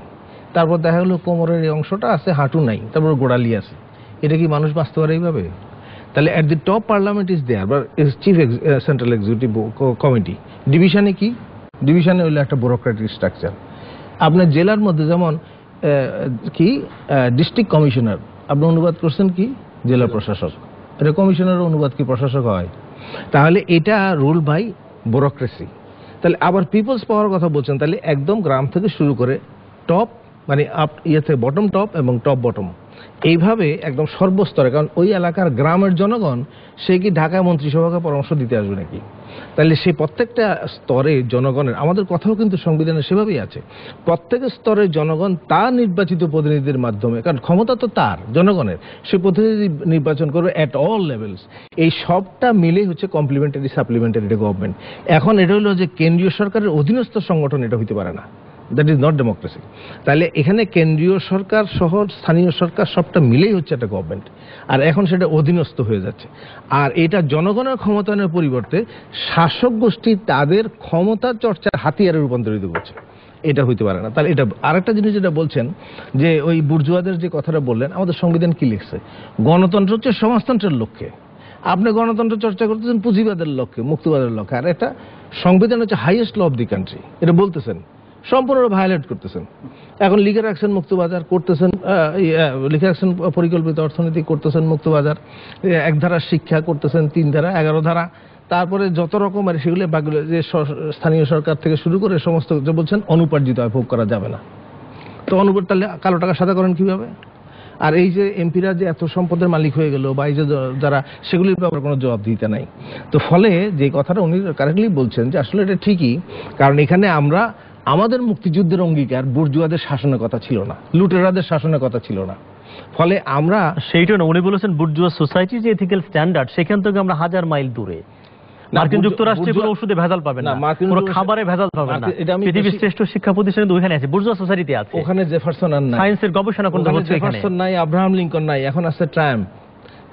তারপর দেখা গেলো কোমরের এই অংশটা আছে, হাঁটু নাই, তারপর গোড়ালি আছে। এটা কি মানুষ বাঁচতে পারে এইভাবে? তাহলে at the top parliament is there, বা চিফ সেন্ট্রাল এক্সিকিউটিভ কমিটি। ডিভিশনে কি? ডিভিশনে হলো একটা ব্যুরোক্রেটিক স্ট্রাকচার। আপনার জেলার মধ্যে যেমন কি ডিস্ট্রিক্ট কমিশনার, আপনি অনুবাদ করছেন কি জেলা প্রশাসক, এটা কমিশনারের অনুবাদ কি প্রশাসক হয়? তাহলে এটা রুল বাই ব্যুরোক্রেসি। তাহলে আবার পিপলস পাওয়ার কথা বলছেন, তাহলে একদম গ্রাম থেকে শুরু করে টপ, মানে ইয়েতে বটম টপ এবং টপ বটম, এইভাবে একদম সর্বস্তরে। কারণ ওই এলাকার গ্রামের জনগণ সে কি ঢাকা মন্ত্রিসভাকে পরামর্শ দিতে আসবে নাকি? তাহলে সেই প্রত্যেকটা স্তরে জনগণের, আমাদের কথাও কিন্তু সংবিধানে সেভাবেই আছে, প্রত্যেক স্তরে জনগণ তার নির্বাচিত প্রতিনিধিদের মাধ্যমে, কারণ ক্ষমতা তো তার জনগণের, সে প্রতিনিধি নির্বাচন করবে অ্যাট অল লেভেলস। এই সবটা মিলেই হচ্ছে কমপ্লিমেন্টারি সাপ্লিমেন্টারি গভর্নমেন্ট। এখন এটা হলো যে কেন্দ্রীয় সরকারের অধীনস্থ সংগঠন, এটা হইতে পারে না। That is not democracy. তাহলে এখানে কেন্দ্রীয় সরকার সহ স্থানীয় সরকার সবটা মিলেই হচ্ছে একটা গভর্নমেন্ট, আর এখন সেটা অধীনস্থ হয়ে যাচ্ছে। আর এটা জনগণের ক্ষমতায়নের পরিবর্তে শাসক গোষ্ঠী তাদের ক্ষমতা চর্চার হাতিয়ারে রূপান্তরিত করছে। এটা হইতে পারে না। তাহলে এটা আরেকটা জিনিস যেটা বলছেন যে ওই বুর্জুয়াদের যে কথাটা বললেন, আমাদের সংবিধান কি লিখছে? গণতন্ত্র হচ্ছে সমাজতন্ত্রের লক্ষ্যে। আপনি গণতন্ত্র চর্চা করতেছেন পুঁজিবাদের লক্ষ্যে, মুক্তিবাদের লক্ষ্যে। আর এটা সংবিধান হচ্ছে highest law of the country, এটা বলতেছেন, সম্পূর্ণ ভায়োলেট করতেছেন। এখন লিখে রাখছেন মুক্তবাজার করতেছেন, লিখে রাখছেন পরিকল্পিত অর্থনীতি করতেছেন, মুক্তবাজার, একধারা শিক্ষা করতেছেন, 3 ধারা, 11 ধারা, তারপরে যত রকমের সেগুলো বাকিগুলো যে স্থানীয় সরকার থেকে শুরু করে সমস্ত যে বলছেন অনুপার্জিত আয় ভোগ করা যাবে না। তো তাহলে কালো টাকা সাদা করেন কিভাবে? আর এই যে এমপিরা যে এত সম্পদের মালিক হয়ে গেল, বা এই যে যারা, সেগুলির ব্যাপারে কোনো জবাব দিতে নাই। তো ফলে যে কথাটা উনি কারেক্টলি বলছেন যে আসলে এটা ঠিকই, কারণ এখানে আমরা আমাদের মুক্তিযুদ্ধের অঙ্গীকার বুর্জুয়াদের শাসনের কথা ছিল না, লুটেরাদের শাসনের কথা ছিল না। ফলে আমরা সেইটা না, উনি বলেছেন বুর্জুয়া সোসাইটি যে এথিক্যাল স্ট্যান্ডার্ড, সেখান থেকে আমরা 1000 মাইল দূরে। মার্কিন যুক্তরাষ্ট্রে কোনো ওষুধে ভেজাল পাবেন না, কোনো খাবারে ভেজাল পাবেন না। পৃথিবীর শ্রেষ্ঠ শিক্ষা প্রতিষ্ঠান ওখানে আছে, বুর্জুয়া সোসাইটিতে আছে। ওখানে জেফারসন আর নাই, সায়েন্সের গবেষণা করতে হচ্ছে এখানে। জেফারসন নাই, আব্রাহাম লিঙ্কন নাই, এখন আছে ট্রাম্প।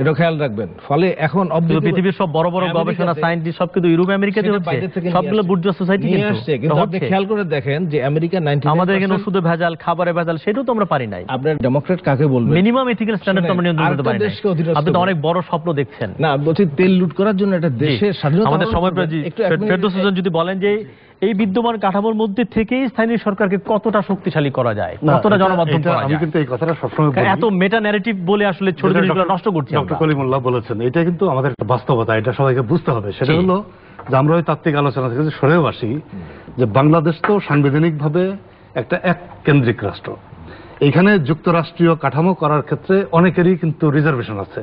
এটা খেয়াল রাখবেন। ফলে এখন পৃথিবীর সব বড় বড় গবেষণা সায়েন্টিস্ট সব কিন্তু ইউরোপ আমেরিকাতে হচ্ছে, সবগুলো বুর্জুয়া সোসাইটি নিয়ে আসছে। কিন্তু আপনি খেয়াল করে দেখেন যে আমেরিকা 99%, আমাদের এখানে ওষুধে ভেজাল, খাবারে ভেজাল, সেটাও তো আমরা পারি নাই। আপনার ডেমোক্রেট কাকে বলবেন? মিনিমাম এথিক্যাল স্ট্যান্ডার্ড আমরা নিয়ন্ত্রণ করতে পারি না। আপনি তো অনেক বড় স্বপ্ন দেখছেন। না, বলছি তেল লুট করার জন্য একটা দেশের স্বাধীনতা। আমাদের সময় ফেরদৌস হোসেন যদি বলেন যে এই বিদ্যমান কাঠামোর মধ্যে থেকেই স্থানীয় সরকারকে কতটা শক্তিশালী করা যায়, কতটা জনমাধ্যম করা যায়। আমি কিন্তু এই কথাটা সবসময় বলি, এত মেটা ন্যারেটিভ বলে আসলে ছোট জিনিসগুলো নষ্ট করছি। ডক্টর কলিমুল্লাহ বলেছেন, এটা কিন্তু আমাদের একটা বাস্তবতা, এটা সবাইকে বুঝতে হবে। সেটা হলো যে আমরা ওই তাত্ত্বিক আলোচনা থেকে সরেও আসি যে বাংলাদেশ তো সাংবিধানিকভাবে একটা এক কেন্দ্রিক রাষ্ট্র। এখানে যুক্তরাষ্ট্রীয় কাঠামো করার ক্ষেত্রে অনেকেরই কিন্তু রিজার্ভেশন আছে,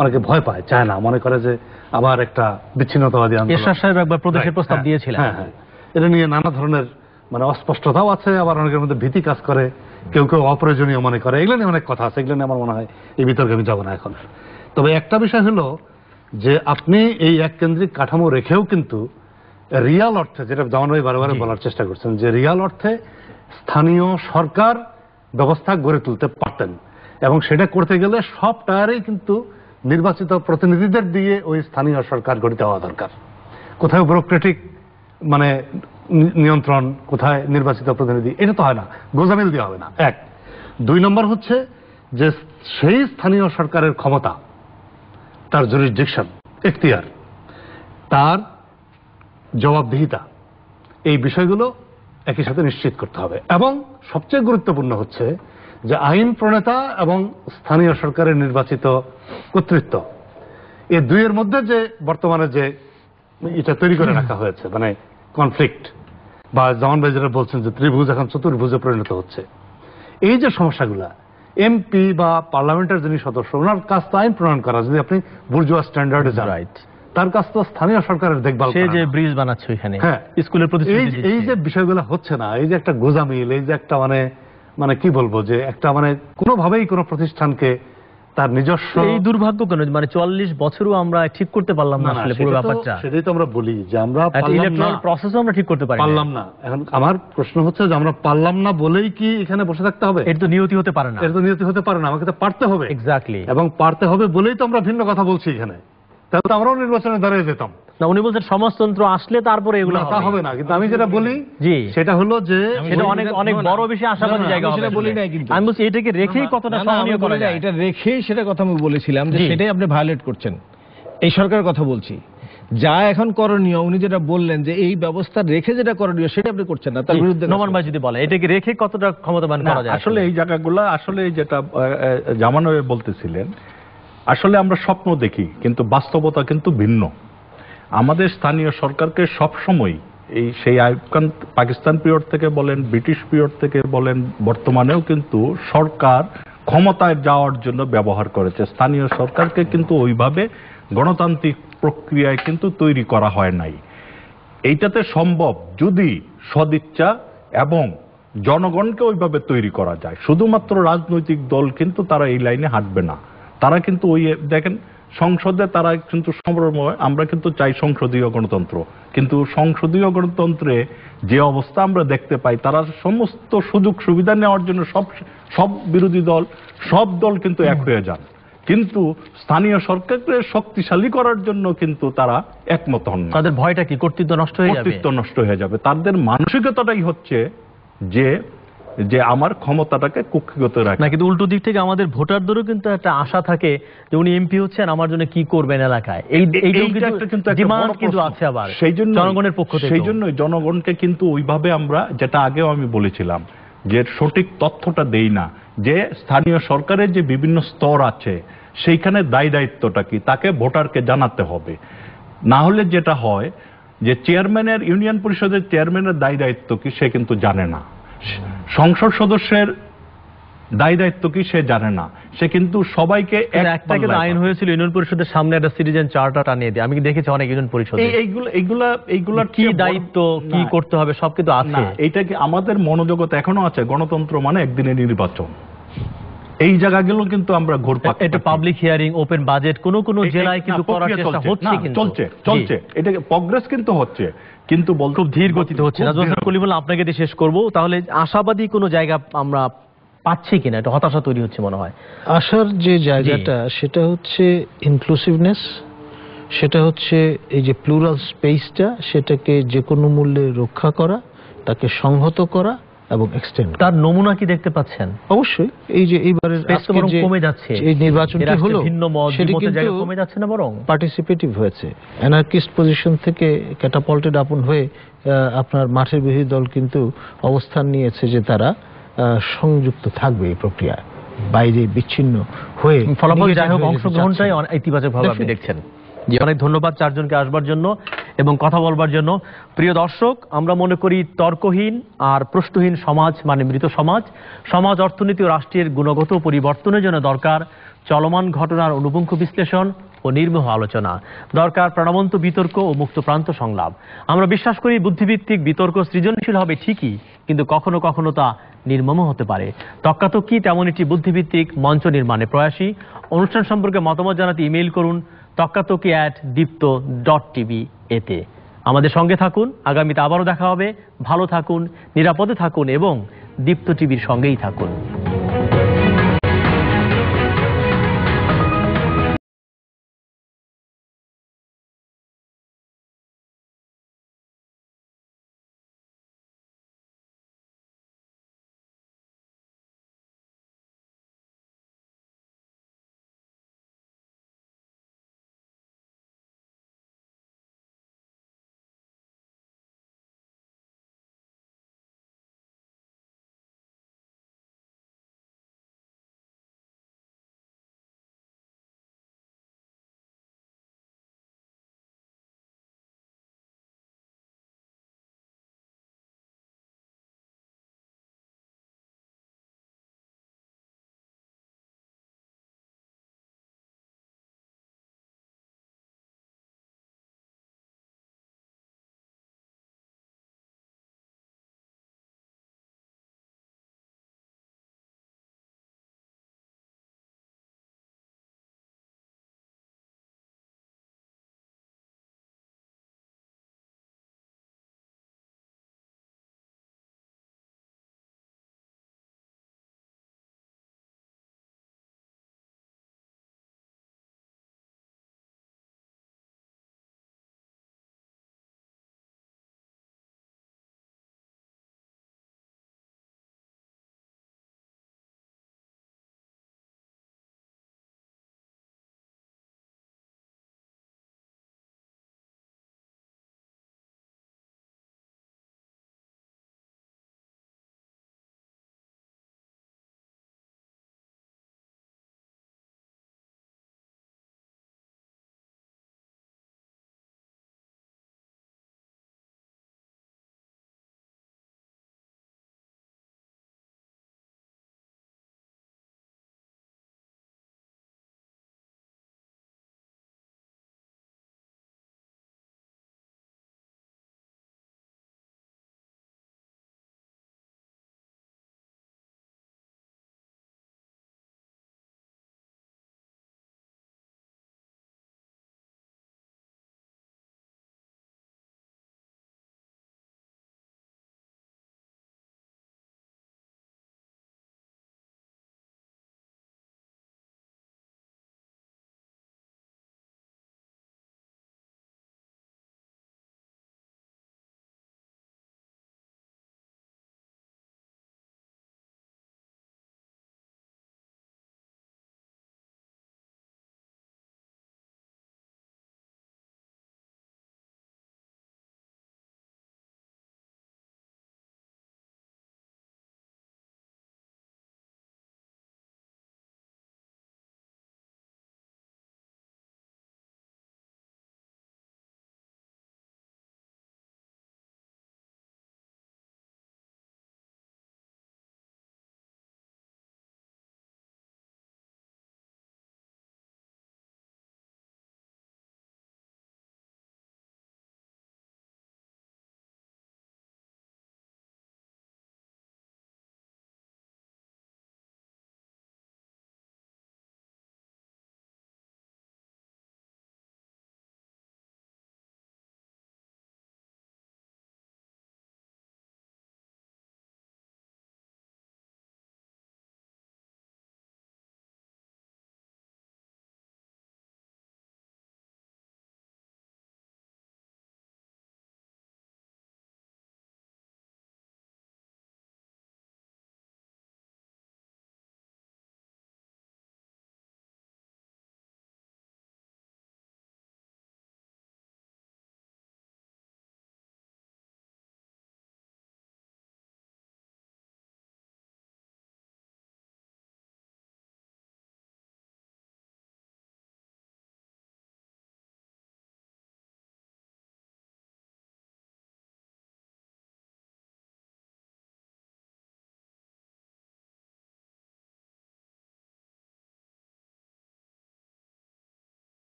অনেকে ভয় পায়, চায় না, মনে করে যে আবার একটা বিচ্ছিন্নতাবাদী আন্দোলন। এরশাদ সাহেব একবার প্রদেশের প্রস্তাব দিয়েছিলেন। হ্যাঁ হ্যাঁ, এটা নিয়ে নানা ধরনের মানে অস্পষ্টতাও আছে, আবার অনেকের মধ্যে ভীতি কাজ করে, কেউ কেউ অপ্রয়োজনীয় মনে করে। এগুলো নিয়ে অনেক কথা আছে, এগুলো নিয়ে আমার মনে হয় এই বিতর্কে আমি যাবো না এখন। তবে একটা বিষয় হলো যে আপনি এই এককেন্দ্রিক কাঠামো রেখেও কিন্তু রিয়াল অর্থে, যেটা জামান ভাই বারে বারে বলার চেষ্টা করছেন, যে রিয়াল অর্থে স্থানীয় সরকার ব্যবস্থা গড়ে তুলতে পারতেন, এবং সেটা করতে গেলে সব টায়ারেই কিন্তু নির্বাচিত প্রতিনিধিদের দিয়ে ওই স্থানীয় সরকার গঠিত হওয়া দরকার। কোথায় ব্যুরোক্রেটিক মানে নিয়ন্ত্রণ, কোথায় নির্বাচিত প্রতিনিধি, এটা তো হয় না, গোজামিল দেওয়া হবে না। এক। 2 নম্বর হচ্ছে যে সেই স্থানীয় সরকারের ক্ষমতা, তার জুরিসডিকশন, এখতিয়ার, তার জবাবদিহিতা, এই বিষয়গুলো একই সাথে নিশ্চিত করতে হবে। এবং সবচেয়ে গুরুত্বপূর্ণ হচ্ছে যে আইন প্রণেতা এবং স্থানীয় সরকারের নির্বাচিত কর্তৃত্ব, এই দুইয়ের মধ্যে যে বর্তমানে যে এটা তৈরি করে রাখা হয়েছে, মানে কনফ্লিক্ট, বা জামান ভাই যেটা বলছেন যে ত্রিভুজ এখন চতুর্ভুজে পরিণত হচ্ছে, এই যে সমস্যাগুলা, এমপি বা পার্লামেন্টের যিনি সদস্য, ওনার কাজ তো আইন প্রণয়ন করা। যদি আপনি বুর্জোয়া স্ট্যান্ডার্ডে যান, তার কাজ তো স্থানীয় সরকারের দেখভাল করা। সে যে ব্রিজ বানাচ্ছে এখানে, হ্যাঁ, স্কুলের প্রতিশ্রুতি দিচ্ছে। এই যে বিষয়গুলো হচ্ছে না, এই যে একটা গোজামিল, এই যে একটা মানে কি বলবো, যে একটা মানে কোনোভাবেই কোনো প্রতিষ্ঠানকে তার নিজস্ব, এই দুর্ভাগ্য কেন, মানে 44 বছরও আমরা ঠিক করতে পারলাম না আসলে পুরো ব্যাপারটা। সেটাই তো আমরা বলি যে আমরা ইলেকট্রাল প্রসেসও আমরা ঠিক করতে পারলাম না। এখন আমার প্রশ্ন হচ্ছে যে আমরা পারলাম না বলেই কি এখানে বসে থাকতে হবে? এটা তো নিয়তি হতে পারে না। এটা তো নিয়তি হতে পারে না, আমাকে তো পারতে হবে। এক্স্যাক্টলি। এবং পারতে হবে বলেই তো আমরা ভিন্ন কথা বলছি এখানে, তাহলে তো আমরাও নির্বাচনে দাঁড়িয়ে যেতাম না। উনি বলছেন সমাজতন্ত্র আসলে তারপরে এগুলো তা হবে না। কিন্তু আমি যেটা বলি জি সেটা হলো যে সেটা অনেক অনেক বড় বেশি আশাবাদী জায়গা হবে। সেটা বলি নাই কিন্তু আমি বলছি এটাকে রেখেই কতটা সহনীয় করা যায়। এটা রেখেই সেটা কথা আমি বলেছিলাম যে সেটাই আপনি ভায়োলেট করছেন। এই সরকারের কথা বলছি, যা এখন করণীয়, উনি যেটা বললেন যে এই ব্যবস্থা রেখে যেটা করণীয় সেটা আপনি করছেন না, তার বিরুদ্ধে নোমান ভাই যদি বলে এটাকে রেখে কতটা ক্ষমতাবান করা যায়। আসলে এই জায়গাগুলো আসলে যেটা জামান ভাই বলতেছিলেন, আসলে আমরা স্বপ্ন দেখি কিন্তু বাস্তবতা কিন্তু ভিন্ন। আমাদের স্থানীয় সরকারকে সবসময় সেই আইয়ুব খান পাকিস্তান পিরিয়ড থেকে বলেন, ব্রিটিশ পিরিয়ড থেকে বলেন, বর্তমানেও কিন্তু সরকার ক্ষমতায় যাওয়ার জন্য ব্যবহার করেছে। স্থানীয় সরকারকে কিন্তু ওইভাবে গণতান্ত্রিক প্রক্রিয়ায় কিন্তু তৈরি করা হয় নাই। এইটাতে সম্ভব যদি সদিচ্ছা এবং জনগণকে ওইভাবে তৈরি করা যায়। শুধুমাত্র রাজনৈতিক দল কিন্তু তারা এই লাইনে হাঁটবে না। তারা কিন্তু ওই দেখেন সংসদে তারা কিন্তু সময়, আমরা কিন্তু চাই সংসদীয় গণতন্ত্র, কিন্তু সংসদীয় গণতন্ত্রে যে অবস্থা আমরা দেখতে পাই, তারা সমস্ত সুযোগ সুবিধা নেওয়ার জন্য সব বিরোধী দল, সব দল কিন্তু এক হয়ে যান, কিন্তু স্থানীয় সরকারকে শক্তিশালী করার জন্য কিন্তু তারা একমত হন না। তাদের ভয়টা কি? কর্তৃত্ব নষ্ট হয়ে যাবে। কর্তৃত্ব নষ্ট হয়ে যাবে। তাদের মানসিকতাটাই হচ্ছে যে আমার ক্ষমতাটাকে কুক্ষিগত রাখা। না, কিন্তু উল্টো দিক থেকে আমাদের ভোটারদেরও কিন্তু একটা আশা থাকে যে উনি এমপি হচ্ছেন, আমার জন্য কি করবেন এলাকায়, ডিমান্ড কিন্তু আছে আবার জনগণের পক্ষ থেকে। সেই জন্যই জনগণকে কিন্তু ওইভাবে আমরা, যেটা আগেও আমি বলেছিলাম, যে সঠিক তথ্যটা দেই না, যে স্থানীয় সরকারের যে বিভিন্ন স্তর আছে সেইখানে দায় দায়িত্বটা কি তাকে ভোটারকে জানাতে হবে। না হলে যেটা হয় যে চেয়ারম্যানের, ইউনিয়ন পরিষদের চেয়ারম্যানের দায় দায়িত্ব কি সে কিন্তু জানে না, সংসদ সদস্যের দায় দায়িত্ব কি সে জানে না, সে কিন্তু সবাইকে একটা কিন্তু আইন হয়েছিল ইউনিয়ন পরিষদের সামনে একটা সিটিজেন চার্টার টানিয়ে দিয়ে, আমি দেখেছি অনেক ইউনিয়ন পরিষদে। এইগুলা কি দায়িত্ব, কি করতে হবে সব কিন্তু আছে। এইটা কি আমাদের মনোজগতে এখনো আছে? গণতন্ত্র মানে একদিনের নির্বাচন, এই জায়গাগুলো কিন্তু আমরা ঘুরপাক। এটা পাবলিক হিয়ারিং, ওপেন বাজেট কোন জেলায় কিন্তু করার চেষ্টা হচ্ছে, কিন্তু চলছে, এটা প্রগ্রেস কিন্তু হচ্ছে, কিন্তু খুব ধীর গতিতে হচ্ছে। নাজমুল কলিমুল্লাহ, আপনাকে দিয়ে শেষ করব। তাহলে আশাবাদী কোনো জায়গা আমরা পাচ্ছি কিনা, একটা হতাশা তৈরি হচ্ছে মনে হয়। আশার যে জায়গাটা সেটা হচ্ছে ইনক্লুসিভনেস, সেটা হচ্ছে এই যে প্লুরাল স্পেসটা, সেটাকে যে কোনো মূল্যে রক্ষা করা, তাকে সংহত করা এবং এক্সটেন্ড। তার নমুনা কি দেখতে পাচ্ছেন? অবশ্যই এই যে এইবারের কমে যাচ্ছে, এই নির্বাচনটি হলো সেটি কিন্তু কমে যাচ্ছে না, বরং পার্টিসিপেটিভ হয়েছে। অ্যানার্কিস্ট পজিশন থেকে ক্যাটাপল্টেড আপন হয়ে আপনার মাঠের বিরোধী দল কিন্তু অবস্থান নিয়েছে যে তারা সংযুক্ত থাকবে এই প্রক্রিয়ায়, বাইরে বিচ্ছিন্ন হয়ে ফলাফল যাই হোক অংশগ্রহণটাই ইতিবাচকভাবে আপনি দেখছেন। জি, অনেক ধন্যবাদ চারজনকে আসবার জন্য এবং কথা বলবার জন্য। প্রিয় দর্শক, আমরা মনে করি তর্কহীন আর প্রশ্নহীন সমাজ মানে মৃত সমাজ। সমাজ, অর্থনীতি ও রাষ্ট্রের গুণগত পরিবর্তনের জন্য দরকার চলমান ঘটনার অনুপুঙ্খ বিশ্লেষণ ও নির্মোহ আলোচনা। দরকার প্রাণবন্ত বিতর্ক ও মুক্ত প্রান্ত সংলাপ। আমরা বিশ্বাস করি বুদ্ধিভিত্তিক বিতর্ক সৃজনশীল হবে ঠিকই, কিন্তু কখনো কখনো তা নির্মম হতে পারে। তক্কাতক্কি তেমন একটি বুদ্ধিভিত্তিক মঞ্চ নির্মাণে প্রয়াসী। অনুষ্ঠান সম্পর্কে মতামত জানাতে ইমেইল করুন তক্কাতক্কি@দীপ্ত.tv এতে। আমাদের সঙ্গে থাকুন, আগামীতে আবারও দেখা হবে। ভালো থাকুন, নিরাপদে থাকুন এবং দীপ্ত টিভির সঙ্গেই থাকুন।